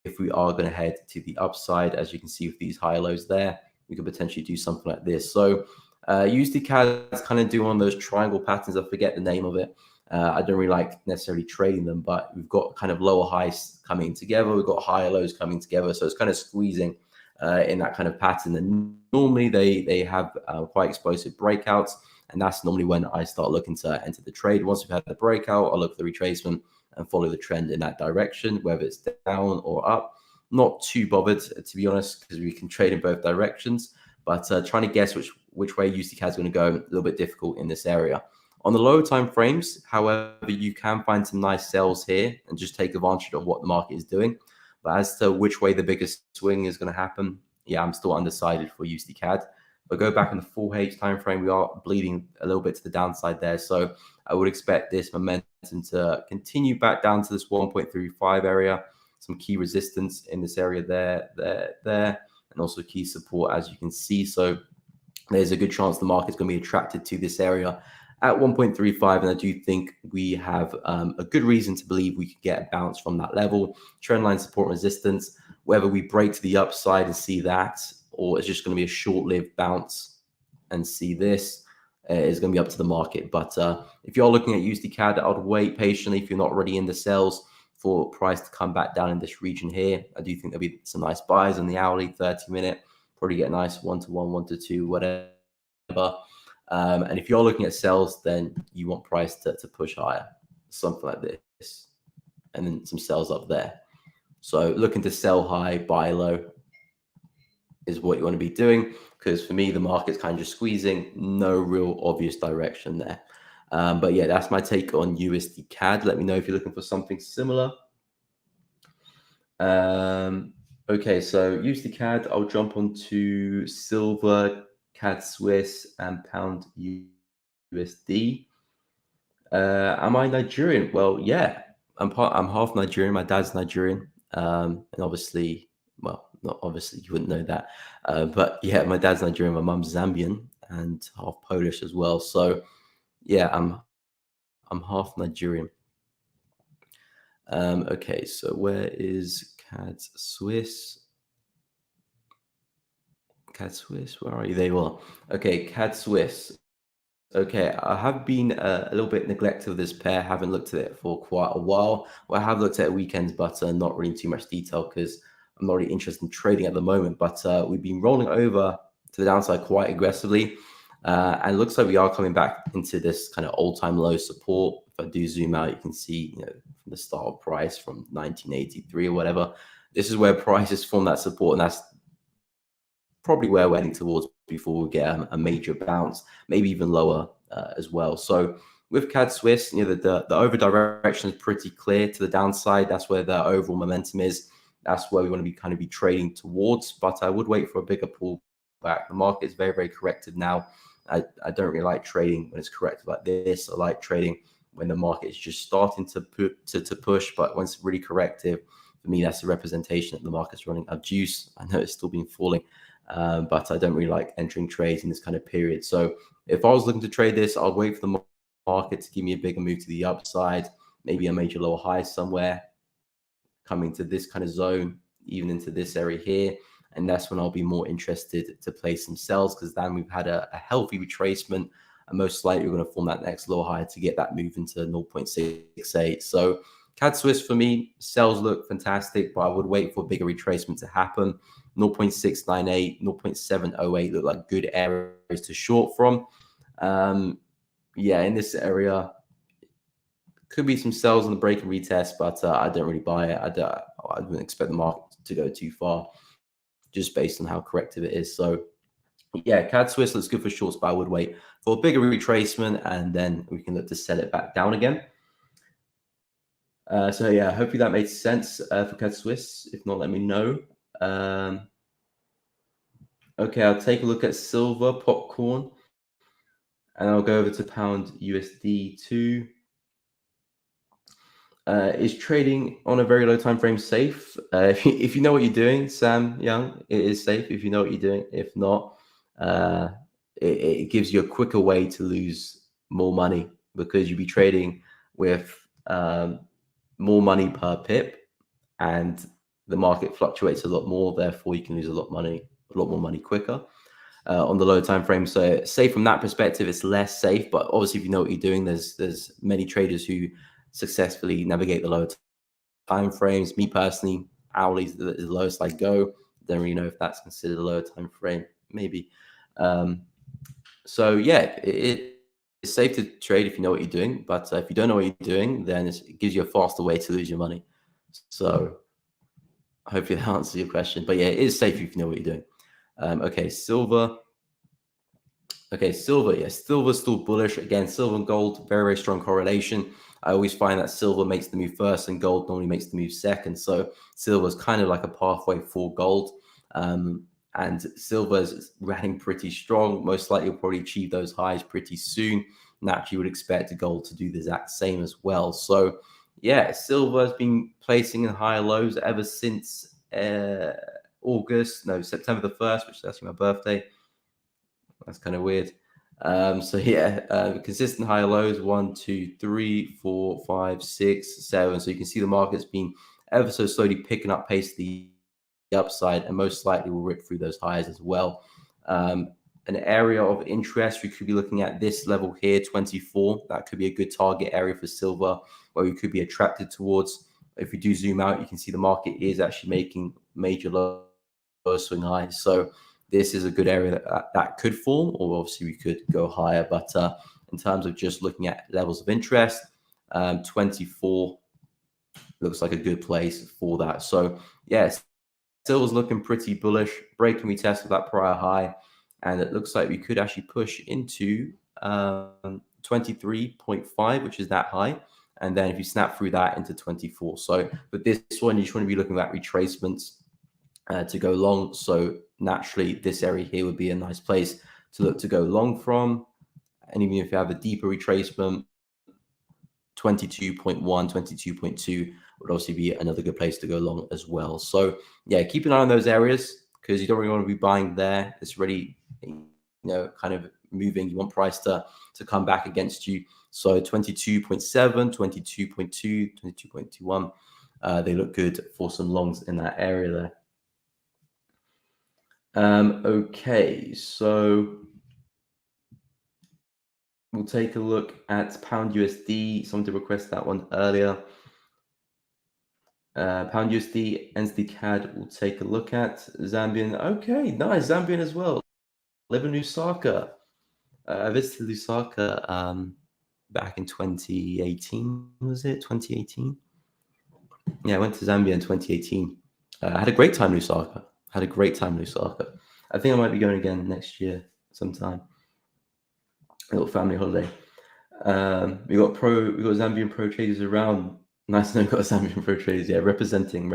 If we are going to head to the upside, as you can see with these higher lows there, we could potentially do something like this. So USDCAD is kind of doing one of those triangle patterns. I forget the name of it. I don't really like necessarily trading them, but we've got kind of lower highs coming together. We've got higher lows coming together. So it's kind of squeezing in that kind of pattern. And normally they have quite explosive breakouts. And that's normally when I start looking to enter the trade. Once we've had the breakout, I'll look for the retracement and follow the trend in that direction, whether it's down or up. Not too bothered, to be honest, because we can trade in both directions. But trying to guess which way USDCAD is going to go, a little bit difficult in this area. On the lower time frames, however, you can find some nice sells here and just take advantage of what the market is doing. But as to which way the biggest swing is going to happen, yeah, I'm still undecided for USDCAD. But go back in the 4H time frame, we are bleeding a little bit to the downside there. So I would expect this momentum to continue back down to this 1.35 area, some key resistance in this area there, and also key support, as you can see. So there's a good chance the market's going to be attracted to this area at 1.35, and I do think we have a good reason to believe we could get a bounce from that level. Trendline support resistance, whether we break to the upside and see that, or it's just going to be a short-lived bounce and see this, is going to be up to the market. But if you're looking at USDCAD, I would wait patiently if you're not already in the sells for price to come back down in this region here. I do think there'll be some nice buys on the hourly, 30-minute, probably get a nice 1-to-1, 1-to-2, whatever. And if you're looking at sells, then you want price to push higher, something like this, and then some sells up there. So looking to sell high, buy low is what you want to be doing, because for me, the market's kind of just squeezing, no real obvious direction there. But yeah, that's my take on USDCAD. Let me know if you're looking for something similar. Okay, so USDCAD, I'll jump onto silver, CAD Swiss, and pound USD. Am I Nigerian? Well, yeah, I'm half Nigerian. My dad's Nigerian, and obviously, well, not obviously, you wouldn't know that, but yeah, my dad's Nigerian. My mum's Zambian and half Polish as well. So yeah, I'm half Nigerian. Okay, so where is CAD Swiss? CAD Swiss, where are you? There you are. Okay, CAD Swiss. Okay, I have been a little bit neglected of this pair. Haven't looked at it for quite a while. Well, I have looked at it weekends, but not really in too much detail because I'm not really interested in trading at the moment. But we've been rolling over to the downside quite aggressively. And it looks like we are coming back into this kind of all-time low support. If I do zoom out, you can see, from the start of price from 1983 or whatever. This is where prices form that support, and that's probably where we're heading towards before we get a major bounce, maybe even lower as well. So with CAD Swiss, the over direction is pretty clear to the downside. That's where the overall momentum is. That's where we want to be trading towards. But I would wait for a bigger pullback. The market is very, very corrected now. I don't really like trading when it's corrected like this. I like trading when the market is just starting to push. But when it's really corrective, for me, that's a representation that the market's running out of juice. I know it's still been falling. But I don't really like entering trades in this kind of period. So if I was looking to trade this, I'll wait for the market to give me a bigger move to the upside, maybe a major lower high somewhere, coming to this kind of zone, even into this area here. And that's when I'll be more interested to play some sells, because then we've had a healthy retracement, and most likely we're going to form that next lower high to get that move into 0.68. So CAD Swiss for me, sells look fantastic, but I would wait for a bigger retracement to happen. 0.698, 0.708 look like good areas to short from. Yeah, in this area, could be some sells on the break and retest, but I don't really buy it. I wouldn't expect the market to go too far, just based on how corrective it is. So yeah, CAD Swiss looks good for shorts, but I would wait for a bigger retracement, and then we can look to set it back down again. So yeah, hopefully that made sense for CAD Swiss. If not, let me know. Okay, I'll take a look at silver popcorn. And I'll go over to pound USD 2. Is trading on a very low time frame safe? If you know what you're doing, Sam Young, it is safe if you know what you're doing. If not, it gives you a quicker way to lose more money, because you'll be trading with more money per pip, and the market fluctuates a lot more. Therefore, you can lose a lot more money quicker on the low time frame. So, safe from that perspective, it's less safe. But obviously, if you know what you're doing, there's many traders who successfully navigate the low time frames. Me personally, hourly is the lowest I go. Don't really know if that's considered a low time frame, maybe. So yeah, it's safe to trade if you know what you're doing, but if you don't know what you're doing, then it gives you a faster way to lose your money. So hopefully that answers your question. But yeah, it is safe if you know what you're doing. Okay, silver. Okay, silver. Yeah, silver's still bullish. Again, silver and gold, very, very strong correlation. I always find that silver makes the move first and gold normally makes the move second. So silver is kind of like a pathway for gold. And silver is running pretty strong. Most likely will probably achieve those highs pretty soon. Naturally, would expect gold to do the exact same as well. So yeah, silver has been placing in higher lows ever since September the 1st, which is actually my birthday. That's kind of weird. So yeah, consistent higher lows, 1, 2, 3, 4, 5, 6, 7. So you can see the market's been ever so slowly picking up pace to the upside, and most likely will rip through those highs as well. An area of interest, we could be looking at this level here, 24. That could be a good target area for silver, where we could be attracted towards. If we do zoom out, you can see the market is actually making major low swing highs. So this is a good area that could form, or obviously we could go higher. But in terms of just looking at levels of interest, 24 looks like a good place for that. So yes, silver's looking pretty bullish, breaking retest of that prior high, and it looks like we could actually push into 23.5, which is that high. And then if you snap through that into 24. So with this one, you just want to be looking at retracements to go long. So naturally, this area here would be a nice place to look to go long from. And even if you have a deeper retracement, 22.1, 22.2 would obviously be another good place to go long as well. So yeah, keep an eye on those areas, because you don't really want to be buying there. It's really, kind of moving. You want price to come back against you. So 22.7, 22.2, 22.21, they look good for some longs in that area there. Okay, so we'll take a look at pound USD. Someone did request that one earlier. Pound USD, NZDCAD, we'll take a look at. Zambian, okay, nice, Zambian as well. Live in Lusaka. I visited Lusaka back in 2018, was it? 2018? Yeah, I went to Zambia in 2018. I had a great time in Lusaka. I think I might be going again next year sometime. A little family holiday. We got Zambian pro traders around. Nice to know we got Zambian pro traders. Yeah, representing.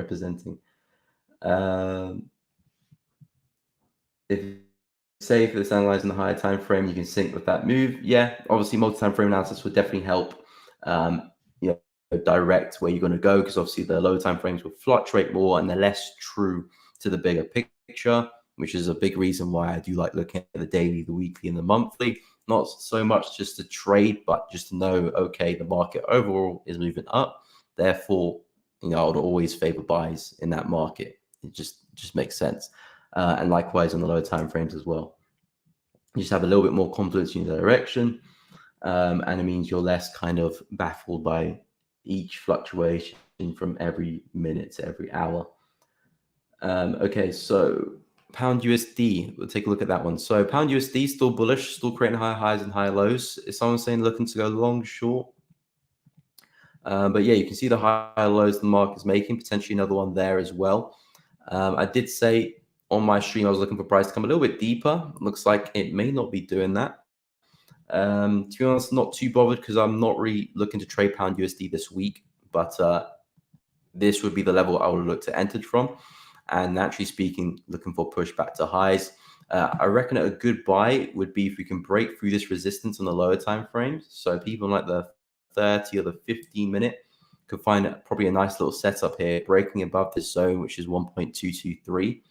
If it's analyzing the higher time frame, you can sync with that move. Yeah, obviously multi-time frame analysis would definitely help. Direct where you're going to go, because obviously the low time frames will fluctuate more and they're less true to the bigger picture, which is a big reason why I do like looking at the daily, the weekly, and the monthly. Not so much just to trade, but just to know, okay, the market overall is moving up. Therefore, I would always favor buys in that market. It just makes sense. And likewise on the lower time frames as well. You just have a little bit more confidence in the direction, and it means you're less kind of baffled by each fluctuation from every minute to every hour. Okay, so pound USD, we'll take a look at that one. So pound USD still bullish, still creating higher highs and higher lows. Is someone saying looking to go long, short? But yeah, you can see the higher lows the market is making, potentially another one there as well. I did say on my stream I was looking for price to come a little bit deeper. Looks like it may not be doing that. To be honest, not too bothered, because I'm not really looking to trade pound USD this week, but this would be the level I would look to enter from. And naturally speaking, looking for pushback to highs. I reckon a good buy would be if we can break through this resistance on the lower time frames. So people like the 30 or the 15 minute could find probably a nice little setup here, breaking above this zone, which is 1.223.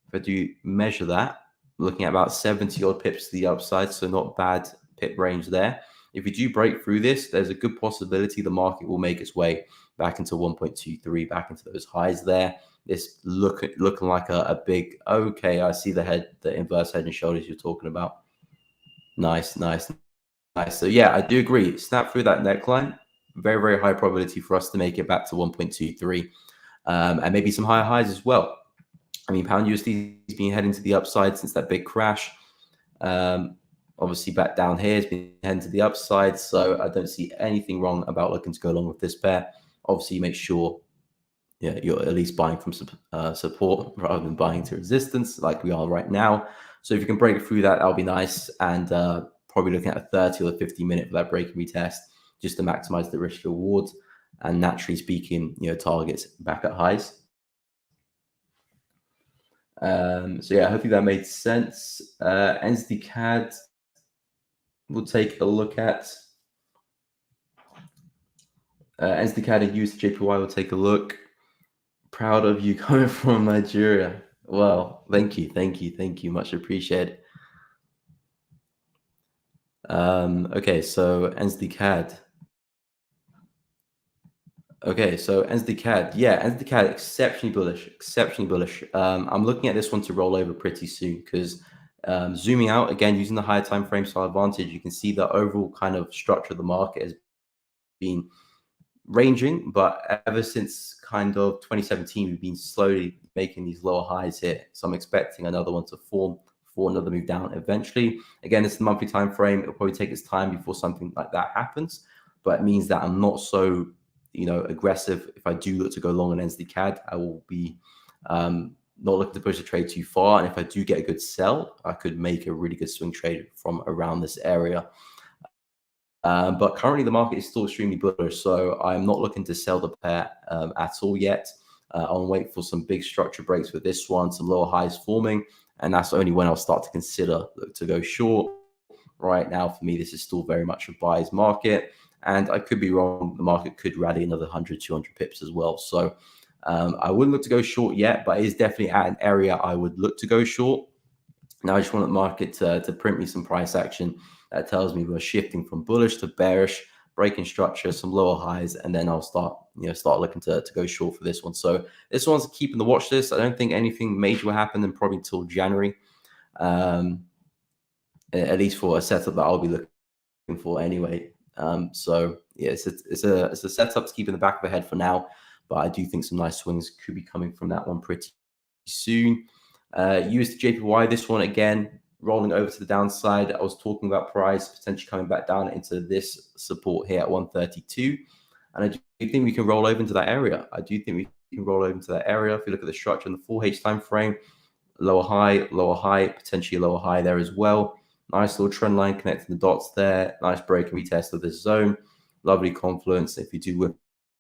If I do measure that, looking at about 70 odd pips to the upside, so not bad pip range there. If we do break through this, there's a good possibility the market will make its way back into 1.23, back into those highs there. This looking like a big, okay, I see the inverse head and shoulders you're talking about. Nice. So yeah, I do agree. Snap through that neckline. Very, very high probability for us to make it back to 1.23 and maybe some higher highs as well. I mean, pound USD has been heading to the upside since that big crash. Obviously, back down here has been heading to the upside. So I don't see anything wrong about looking to go along with this pair. Obviously, make sure you're at least buying from support rather than buying to resistance like we are right now. So if you can break through that, that'll be nice. And probably looking at a 30 or 50 minute for that break and retest just to maximize the risk reward. And naturally speaking, targets back at highs. So yeah, hopefully that made sense. NZDCAD we'll take a look at. NZDCAD and USDJPY will take a look. Proud of you coming from Nigeria. Well, thank you. Much appreciated. Okay, so NZDCAD. Okay, so NZDCAD, yeah, NZDCAD exceptionally bullish. I'm looking at this one to roll over pretty soon because zooming out again using the higher time frame style advantage, you can see the overall kind of structure of the market has been ranging, but ever since kind of 2017, we've been slowly making these lower highs here. So I'm expecting another one to form for another move down eventually. Again, it's the monthly time frame. It'll probably take its time before something like that happens, but it means that I'm not so aggressive. If I do look to go long on NZDCAD, I will be not looking to push the trade too far. And if I do get a good sell, I could make a really good swing trade from around this area. But currently the market is still extremely bullish, so I'm not looking to sell the pair at all yet. I'll wait for some big structure breaks with this one, some lower highs forming, and that's only when I'll start to consider to go short. Right now, for me, this is still very much a buyer's market. And I could be wrong. The market could rally another 100, 200 pips as well. So I wouldn't look to go short yet, but it is definitely at an area I would look to go short. Now I just want the market to print me some price action that tells me we're shifting from bullish to bearish, breaking structure, some lower highs, and then I'll start looking to go short for this one. So this one's keeping the watch list. I don't think anything major will happen in probably until January, at least for a setup that I'll be looking for anyway. So yeah, it's a setup to keep in the back of the head for now, but I do think some nice swings could be coming from that one pretty soon. USDJPY, this one again rolling over to the downside. I was talking about price potentially coming back down into this support here at 132, and I do think we can roll over into that area. If you look at the structure in the 4H time frame, lower high, potentially a lower high there as well. Nice little trend line connecting the dots there. Nice break and retest of this zone. Lovely confluence. If you do whip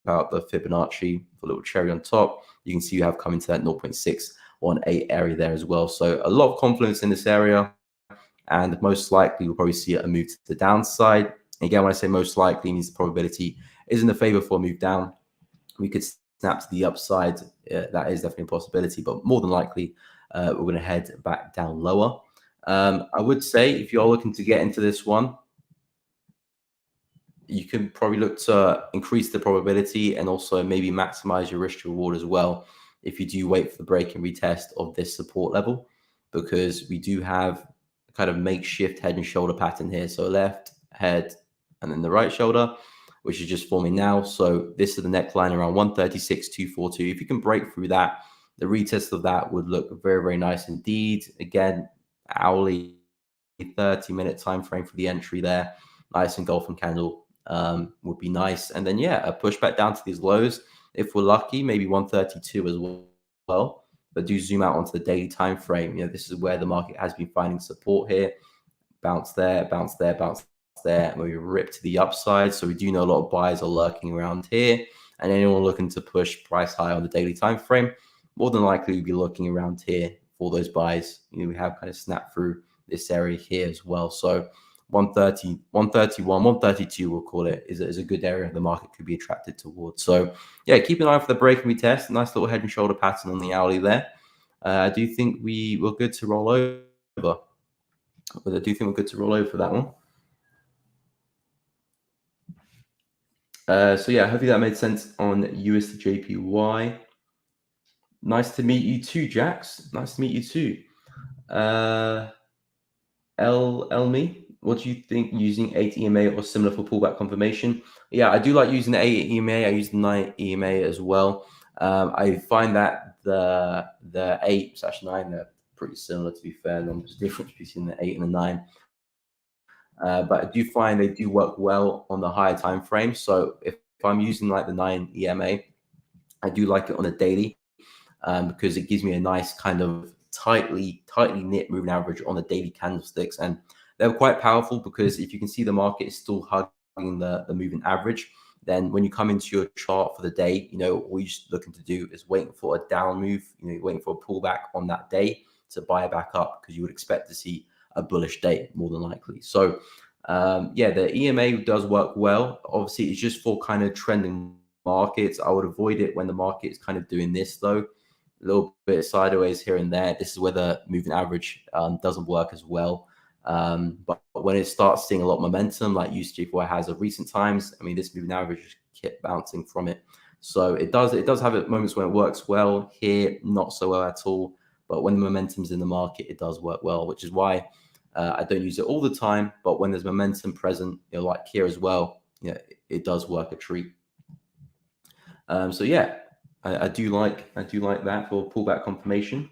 out the Fibonacci for a little cherry on top, you can see you have come into that 0.618 area there as well. So a lot of confluence in this area, and most likely we'll probably see a move to the downside. Again, when I say most likely, means the probability is in the favor for a move down. We could snap to the upside. That is definitely a possibility, but more than likely, we're going to head back down lower. I would say if you're looking to get into this one, you can probably look to increase the probability and also maybe maximize your risk to reward as well if you do wait for the break and retest of this support level, because we do have a kind of makeshift head and shoulder pattern here. So left head and then the right shoulder, which is just forming now. So this is the neckline around 136.242. If you can break through that, the retest of that would look very, very nice indeed. Again, hourly 30-minute time frame for the entry there. Nice engulfing candle would be nice. And then, yeah, a pushback down to these lows. If we're lucky, maybe 132 as well. But do zoom out onto the daily time frame. This is where the market has been finding support here. Bounce there, bounce there, bounce there. And we rip to the upside. So we do know a lot of buyers are lurking around here. And anyone looking to push price high on the daily time frame, more than likely we'll be looking around here for those buys. We have kind of snapped through this area here as well. So 130, 131, 132, we'll call it, is a good area the market could be attracted towards. So yeah, keep an eye for the break and retest. Nice little head and shoulder pattern on the hourly there. I do think we're good to roll over. But I do think we're good to roll over for that one. So yeah, hopefully that made sense on USDJPY. Nice to meet you too, Jax. Nice to meet you too. Elmi, what do you think using 8 EMA or similar for pullback confirmation? Yeah, I do like using the 8 EMA. I use the 9 EMA as well. I find that the 8/9, they're pretty similar, to be fair. There's a difference between the 8 and the 9. But I do find they do work well on the higher time frame. So if I'm using like the 9 EMA, I do like it on a daily because it gives me a nice kind of tightly knit moving average on the daily candlesticks. And they're quite powerful because if you can see the market is still hugging the moving average, then when you come into your chart for the day, all you're looking to do is waiting for a down move, waiting for a pullback on that day to buy back up, because you would expect to see a bullish day more than likely. So yeah, the EMA does work well. Obviously, it's just for kind of trending markets. I would avoid it when the market is kind of doing this though, a little bit sideways here and there. This is where the moving average doesn't work as well. But when it starts seeing a lot of momentum, like USDCAD has of recent times, I mean, this moving average just kept bouncing from it. So it does have moments when it works well. Here, not so well at all. But when the momentum's in the market, it does work well, which is why I don't use it all the time. But when there's momentum present, like here as well, it does work a treat. So yeah, I do like that for pullback confirmation.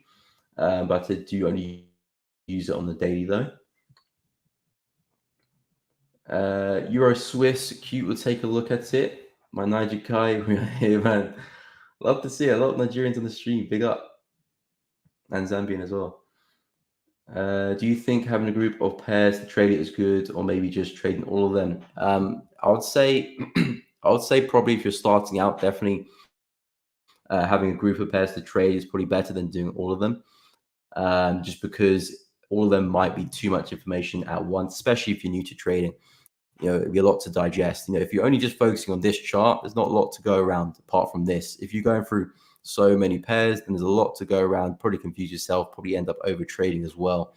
But I do only use it on the daily though. Euro Swiss, cute. We'll take a look at it. My Niger Kai, we're here, man. Love to see it. A lot of Nigerians on the stream. Big up. And Zambian as well. Do you think having a group of pairs to trade it is good, or maybe just trading all of them? I would say probably if you're starting out, definitely having a group of pairs to trade is probably better than doing all of them. Just because all of them might be too much information at once, especially if you're new to trading. It'd be a lot to digest. If you're only just focusing on this chart, there's not a lot to go around apart from this. If you're going through so many pairs, then there's a lot to go around, probably confuse yourself, probably end up over trading as well.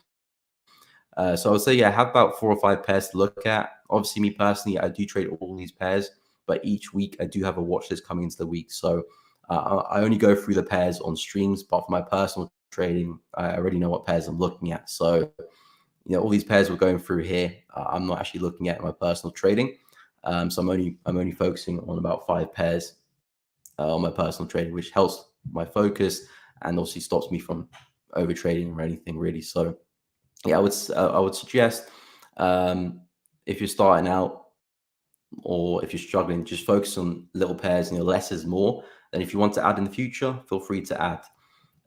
So I would say, yeah, have about 4 or 5 pairs to look at. Obviously, me personally, I do trade all these pairs, but each week I do have a watch list coming into the week. So I only go through the pairs on streams, but for my personal trading, I already know what pairs I'm looking at. So, all these pairs we're going through here, I'm not actually looking at my personal trading. So I'm only focusing on about 5 pairs on my personal trading, which helps my focus and obviously stops me from over trading or anything really. So yeah, I would suggest if you're starting out or if you're struggling, just focus on little pairs. Less is more. And if you want to add in the future, feel free to add.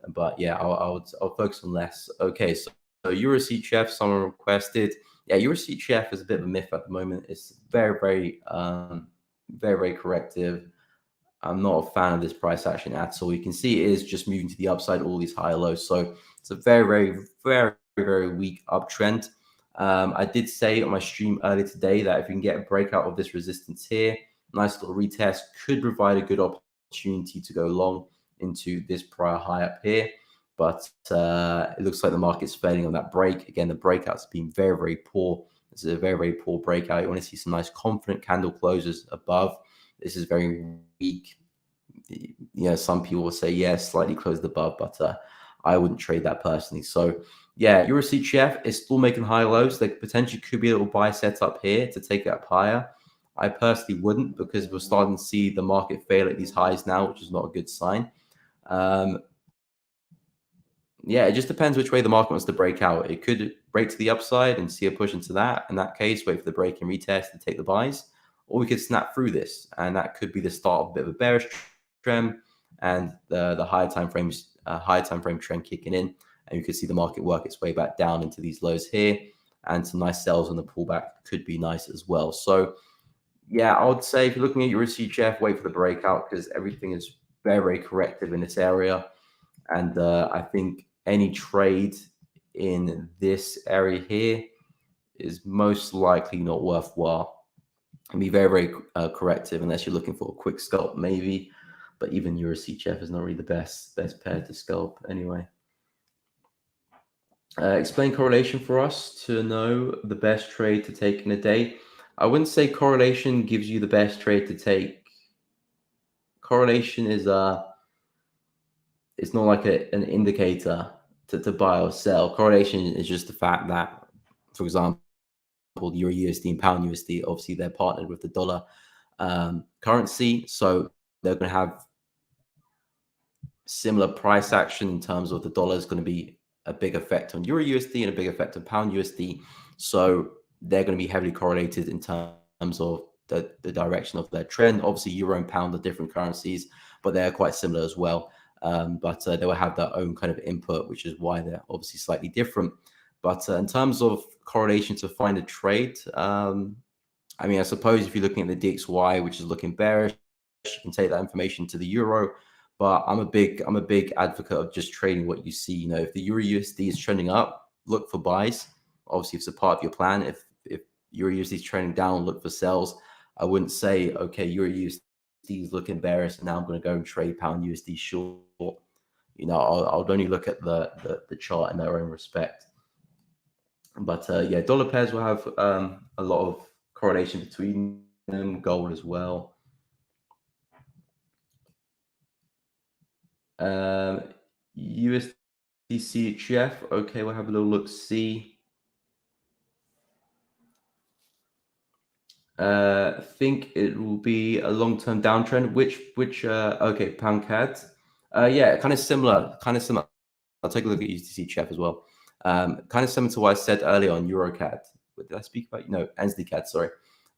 But yeah, I'll focus on less. Okay, so EuroCHF, someone requested. Yeah, EuroCHF is a bit of a myth at the moment. It's very corrective. I'm not a fan of this price action at all. You can see it is just moving to the upside, all these higher lows. So it's a very weak uptrend. I did say on my stream earlier today that if you can get a breakout of this resistance here, nice little retest could provide a good opportunity to go long into this prior high up here. But it looks like the market's failing on that break. Again, the breakout's been very poor. This is a very poor breakout. You want to see some nice confident candle closes above. This is very weak. Some people will say, yes, slightly closed above, but I wouldn't trade that personally. So yeah, EuroCHF is still making high lows. There potentially could be a little buy set up here to take it up higher. I personally wouldn't, because we're starting to see the market fail at these highs now, which is not a good sign. Yeah, it just depends which way the market wants to break out. It could break to the upside and see a push into that. In that case, wait for the break and retest to take the buys. Or we could snap through this, and that could be the start of a bit of a bearish trend and the higher time frame trend kicking in, and you could see the market work its way back down into these lows here, and some nice sells on the pullback could be nice as well. So yeah, I would say if you're looking at your CHF, wait for the breakout, because everything is very corrective in this area. And I think any trade in this area here is most likely not worthwhile. And be very, very corrective unless you're looking for a quick scalp, maybe. But even EURCHF is not really the best pair to scalp anyway. Explain correlation for us to know the best trade to take in a day. I wouldn't say correlation gives you the best trade to take. Correlation is it's not like an indicator to buy or sell. Correlation is just the fact that, for example, Euro USD and Pound USD, obviously they're partnered with the dollar currency, so they're going to have similar price action in terms of the dollar is going to be a big effect on Euro USD and a big effect on Pound USD. So they're going to be heavily correlated in terms of the direction of their trend. Obviously, Euro and Pound are different currencies, but they're quite similar as well. But they will have their own kind of input, which is why they're obviously slightly different. But in terms of correlation to find a trade, I mean, I suppose if you're looking at the DXY, which is looking bearish, you can take that information to the euro. But I'm a big advocate of just trading what you see. You know, if the Euro USD is trending up, look for buys. Obviously, if it's a part of your plan. If Euro USD is trending down, look for sells. I wouldn't say, okay, Euro USD is looking bearish, and now I'm going to go and trade Pound USD short. You know, I'll only look at the chart in their own respect. But yeah, dollar pairs will have a lot of correlation between them. Gold as well. USDCHF. Okay, we'll have a little look. See. I think it will be a long-term downtrend. Which okay, Pound CAD. Yeah, kind of similar. I'll take a look at USDCHF as well. Kind of similar to what I said earlier on EuroCAD. What did I speak about? No, NZDCAD. Sorry.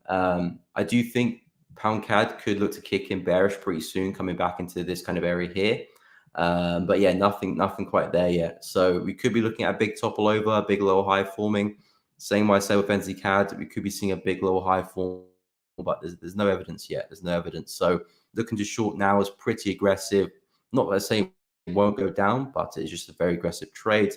I do think Pound CAD could look to kick in bearish pretty soon, coming back into this kind of area here. But yeah, nothing quite there yet. So we could be looking at a big topple over, a big lower high forming. Same way I say with NZCAD, we could be seeing a big lower high form, but there's no evidence yet. There's no evidence. So looking to short now is pretty aggressive. Not that I say it won't go down, but it's just a very aggressive trade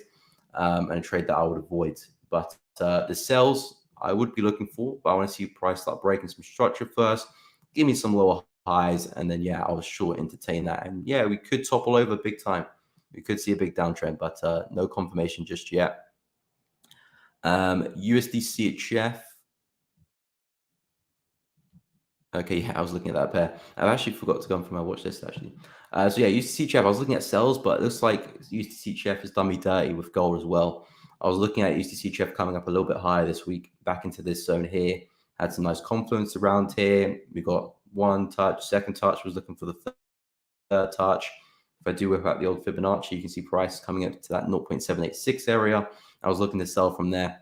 and a trade that I would avoid. But the sells I would be looking for, but I want to see price start breaking some structure first. Give me some lower highs, and then yeah, I was sure entertain that. And yeah, we could topple over big time. We could see a big downtrend, but no confirmation just yet. USDCHF. Okay, yeah, I was looking at that pair. I've actually forgot to go from my watch list actually. So yeah, USDCHF. I was looking at sells, but it looks like USDCHF has done me dirty with gold as well. I was looking at USDCHF coming up a little bit higher this week, back into this zone here. Had some nice confluence around here. We got one touch, second touch. Was looking for the third touch. If I do whip out the old Fibonacci, you can see price coming up to that 0.786 area. I was looking to sell from there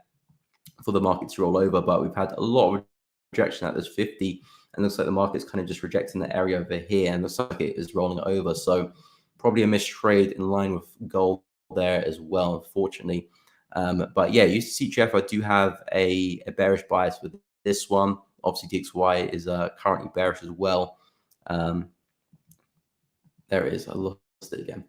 for the market to roll over, but we've had a lot of rejection at this 50, and looks like the market's kind of just rejecting the area over here, and looks like it is rolling over. So probably a missed trade in line with gold there as well, unfortunately. But yeah, USDCHF, I do have a bearish bias with this one. Obviously, DXY is currently bearish as well. There it is. I lost it again.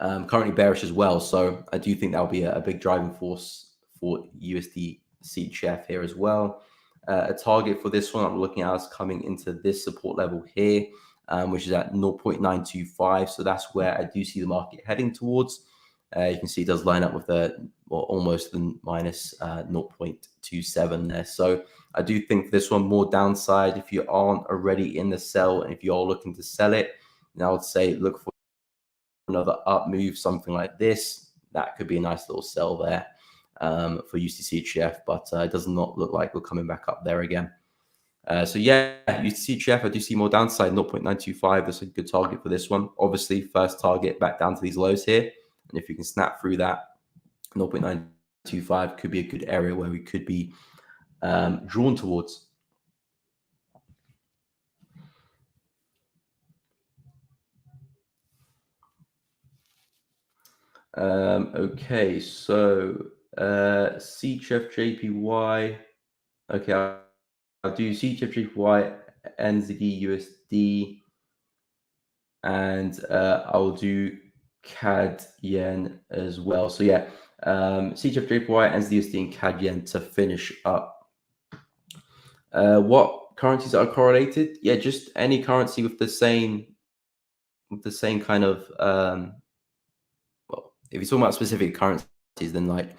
Currently bearish as well. So I do think that'll be a big driving force for USDCHF here as well. A target for this one I'm looking at is coming into this support level here, which is at 0.925. So that's where I do see the market heading towards. You can see it does line up with almost the minus 0.27 there. So I do think this one more downside. If you aren't already in the sell, and if you're looking to sell it, then I would say look for another up move, something like this. That could be a nice little sell there for USDCHF, but it does not look like we're coming back up there again. So yeah, USDCHF, I do see more downside, 0.925. That's a good target for this one. Obviously, first target back down to these lows here. And if you can snap through that, 0.925 could be a good area where we could be drawn towards. Okay, so CHF JPY. Okay, I'll do CHF JPY, NZDUSD, and I'll do CAD yen as well. So yeah, CHF JPY, NZDUSD, and CAD yen to finish up. What currencies are correlated? Yeah, just any currency with the same kind of well, if you're talking about specific currencies, then like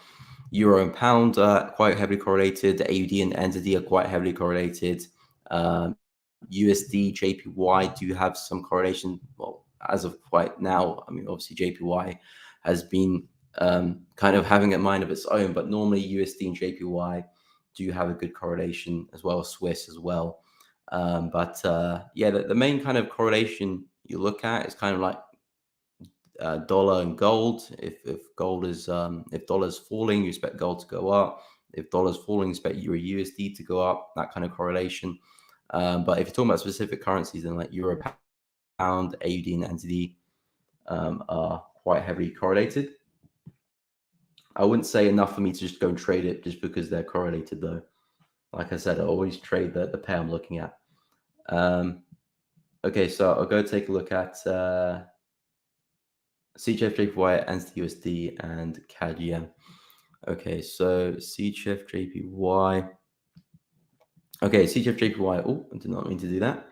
euro and pound are quite heavily correlated. The AUD and NZD are quite heavily correlated. USD, JPY do have some correlation. Well, as of quite now, I mean, obviously JPY has been kind of having a mind of its own, but normally USD and JPY do have a good correlation as well as Swiss as well. Yeah, the main kind of correlation you look at is kind of like dollar and gold. If gold is if dollar's falling, you expect gold to go up. If dollar's falling, you expect Euro USD to go up. That kind of correlation. But if you're talking about specific currencies, then like Euro, Pound, AUD, and NZD are quite heavily correlated. I wouldn't say enough for me to just go and trade it just because they're correlated, though. Like I said, I always trade the pair I'm looking at. Okay, so I'll go take a look at CHF JPY, NZDUSD, and CAD yen. Okay, so CHF JPY. Okay, CHF JPY. Oh, I did not mean to do that.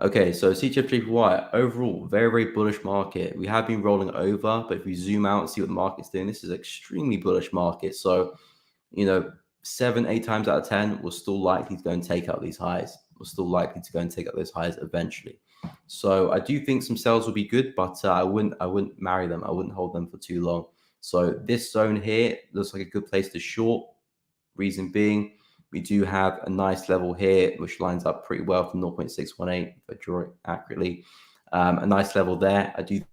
Okay, so CHF JPY overall, very, very bullish market. We have been rolling over, but if we zoom out and see what the market's doing, this is an extremely bullish market. So, 7-8 times out of 10, we're still likely to go and take out these highs. We're still likely to go and take out those highs eventually. So I do think some sales will be good, but I wouldn't marry them. I wouldn't hold them for too long. So this zone here looks like a good place to short. Reason being, we do have a nice level here, which lines up pretty well from 0.618, if I draw it accurately. A nice level there. I do think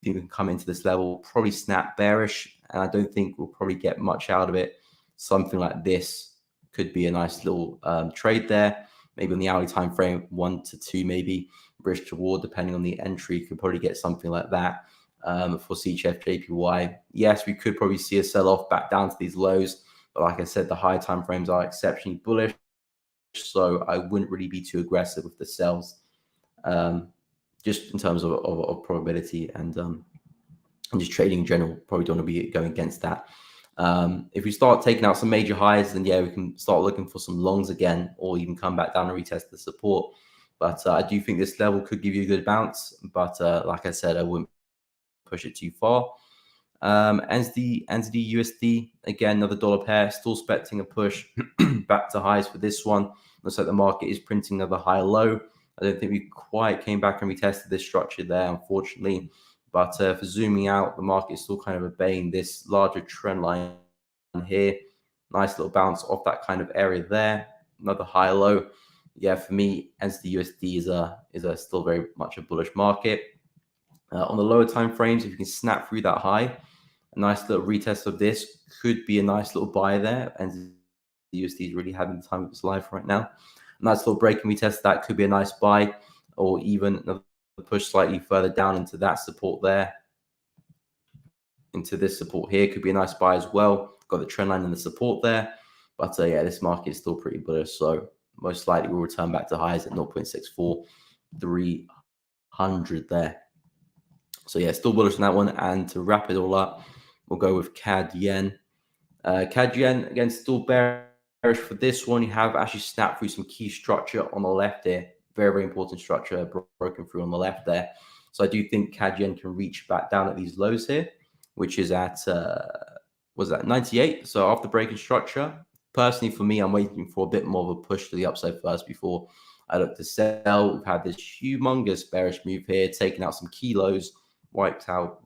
we can come into this level, probably snap bearish, and I don't think we'll probably get much out of it. Something like this could be a nice little trade there. Maybe on the hourly time frame, 1 to 2, maybe risk reward, depending on the entry. You could probably get something like that for CHF JPY. Yes, we could probably see a sell-off back down to these lows. But like I said, the high time frames are exceptionally bullish, so I wouldn't really be too aggressive with the sells, just in terms of probability and just trading in general. Probably don't want to be going against that. If we start taking out some major highs, then yeah, we can start looking for some longs again, or even come back down and retest the support. But I do think this level could give you a good bounce. But like I said, I wouldn't push it too far. NZDUSD, again, another dollar pair, still expecting a push back to highs for this one. Looks like the market is printing another high low. I don't think we quite came back and retested this structure there, unfortunately. But for zooming out, the market is still kind of obeying this larger trend line here. Nice little bounce off that kind of area there. Another high low. Yeah, for me, NZDUSD is a still very much a bullish market. On the lower time frames, if you can snap through that high, a nice little retest of this could be a nice little buy there. And the USD is really having the time of its life right now. A nice little break and retest that could be a nice buy, or even another push slightly further down into that support there. Into this support here could be a nice buy as well. Got the trend line and the support there. But yeah, this market is still pretty bullish. So most likely we'll return back to highs at 0.64, 300 there. So yeah, still bullish on that one. And to wrap it all up, we'll go with CAD yen. CAD yen, again, still bearish for this one. You have actually snapped through some key structure on the left here. Very, very important structure broken through on the left there. So I do think CAD yen can reach back down at these lows here, which is at, was that 98? So after breaking structure, personally for me, I'm waiting for a bit more of a push to the upside first before I look to sell. We've had this humongous bearish move here, taking out some key lows, wiped out.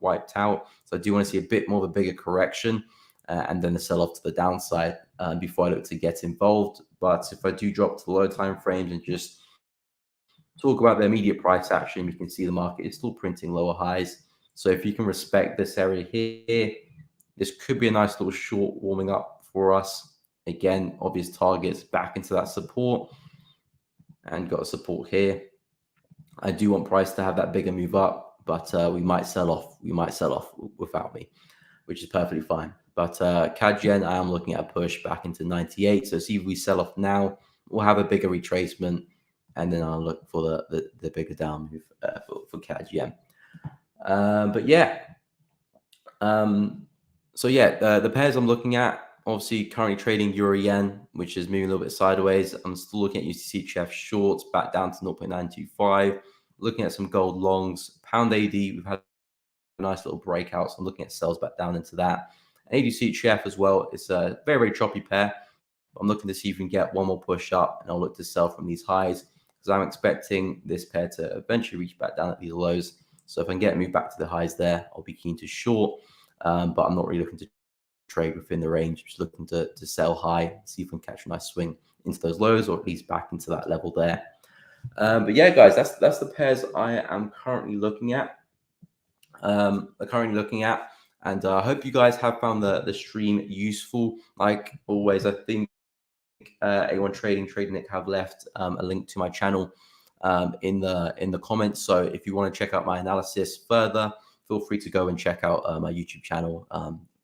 So I do want to see a bit more of a bigger correction and then a sell off to the downside before I look to get involved. But if I do drop to the low time frames and just talk about the immediate price action, you can see the market is still printing lower highs. So if you can respect this area here, this could be a nice little short warming up for us. Again, obvious targets back into that support and got a support here. I do want price to have that bigger move up, but we might sell off. We might sell off without me, which is perfectly fine. But CAD yen, I am looking at a push back into 98. So see if we sell off now, we'll have a bigger retracement, and then I'll look for the bigger down move for CAD yen. But yeah, So yeah, the pairs I'm looking at, obviously currently trading Euro Yen, which is moving a little bit sideways. I'm still looking at USDCAD shorts back down to 0.925. Looking at some gold longs, pound AD, we've had a nice little breakout. So I'm looking at sells back down into that. AUDUSD as well. It's a very, very choppy pair. I'm looking to see if we can get one more push up, and I'll look to sell from these highs because I'm expecting this pair to eventually reach back down at these lows. So if I can get moved back to the highs there, I'll be keen to short, but I'm not really looking to trade within the range. Just looking to sell high, see if we can catch a nice swing into those lows or at least back into that level there. But yeah, guys, that's the pairs I am currently looking at. And I hope you guys have found the stream useful. Like always, I think A1 Trading Nick have left a link to my channel in the comments. So if you want to check out my analysis further, feel free to go and check out my YouTube channel.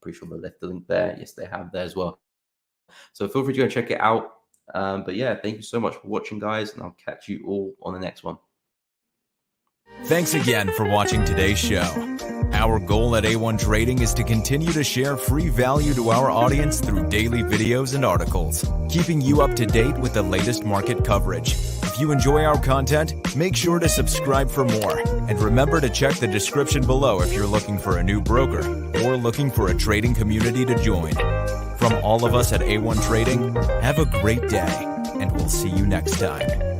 Pretty sure they left the link there. Yes, they have there as well. So feel free to go and check it out. But yeah, thank you so much for watching, guys, and I'll catch you all on the next one. Thanks again for watching today's show. Our goal at A1 Trading is to continue to share free value to our audience through daily videos and articles, keeping you up to date with the latest market coverage. If you enjoy our content, make sure to subscribe for more. And remember to check the description below if you're looking for a new broker or looking for a trading community to join. From all of us at A1 Trading, have a great day, and we'll see you next time.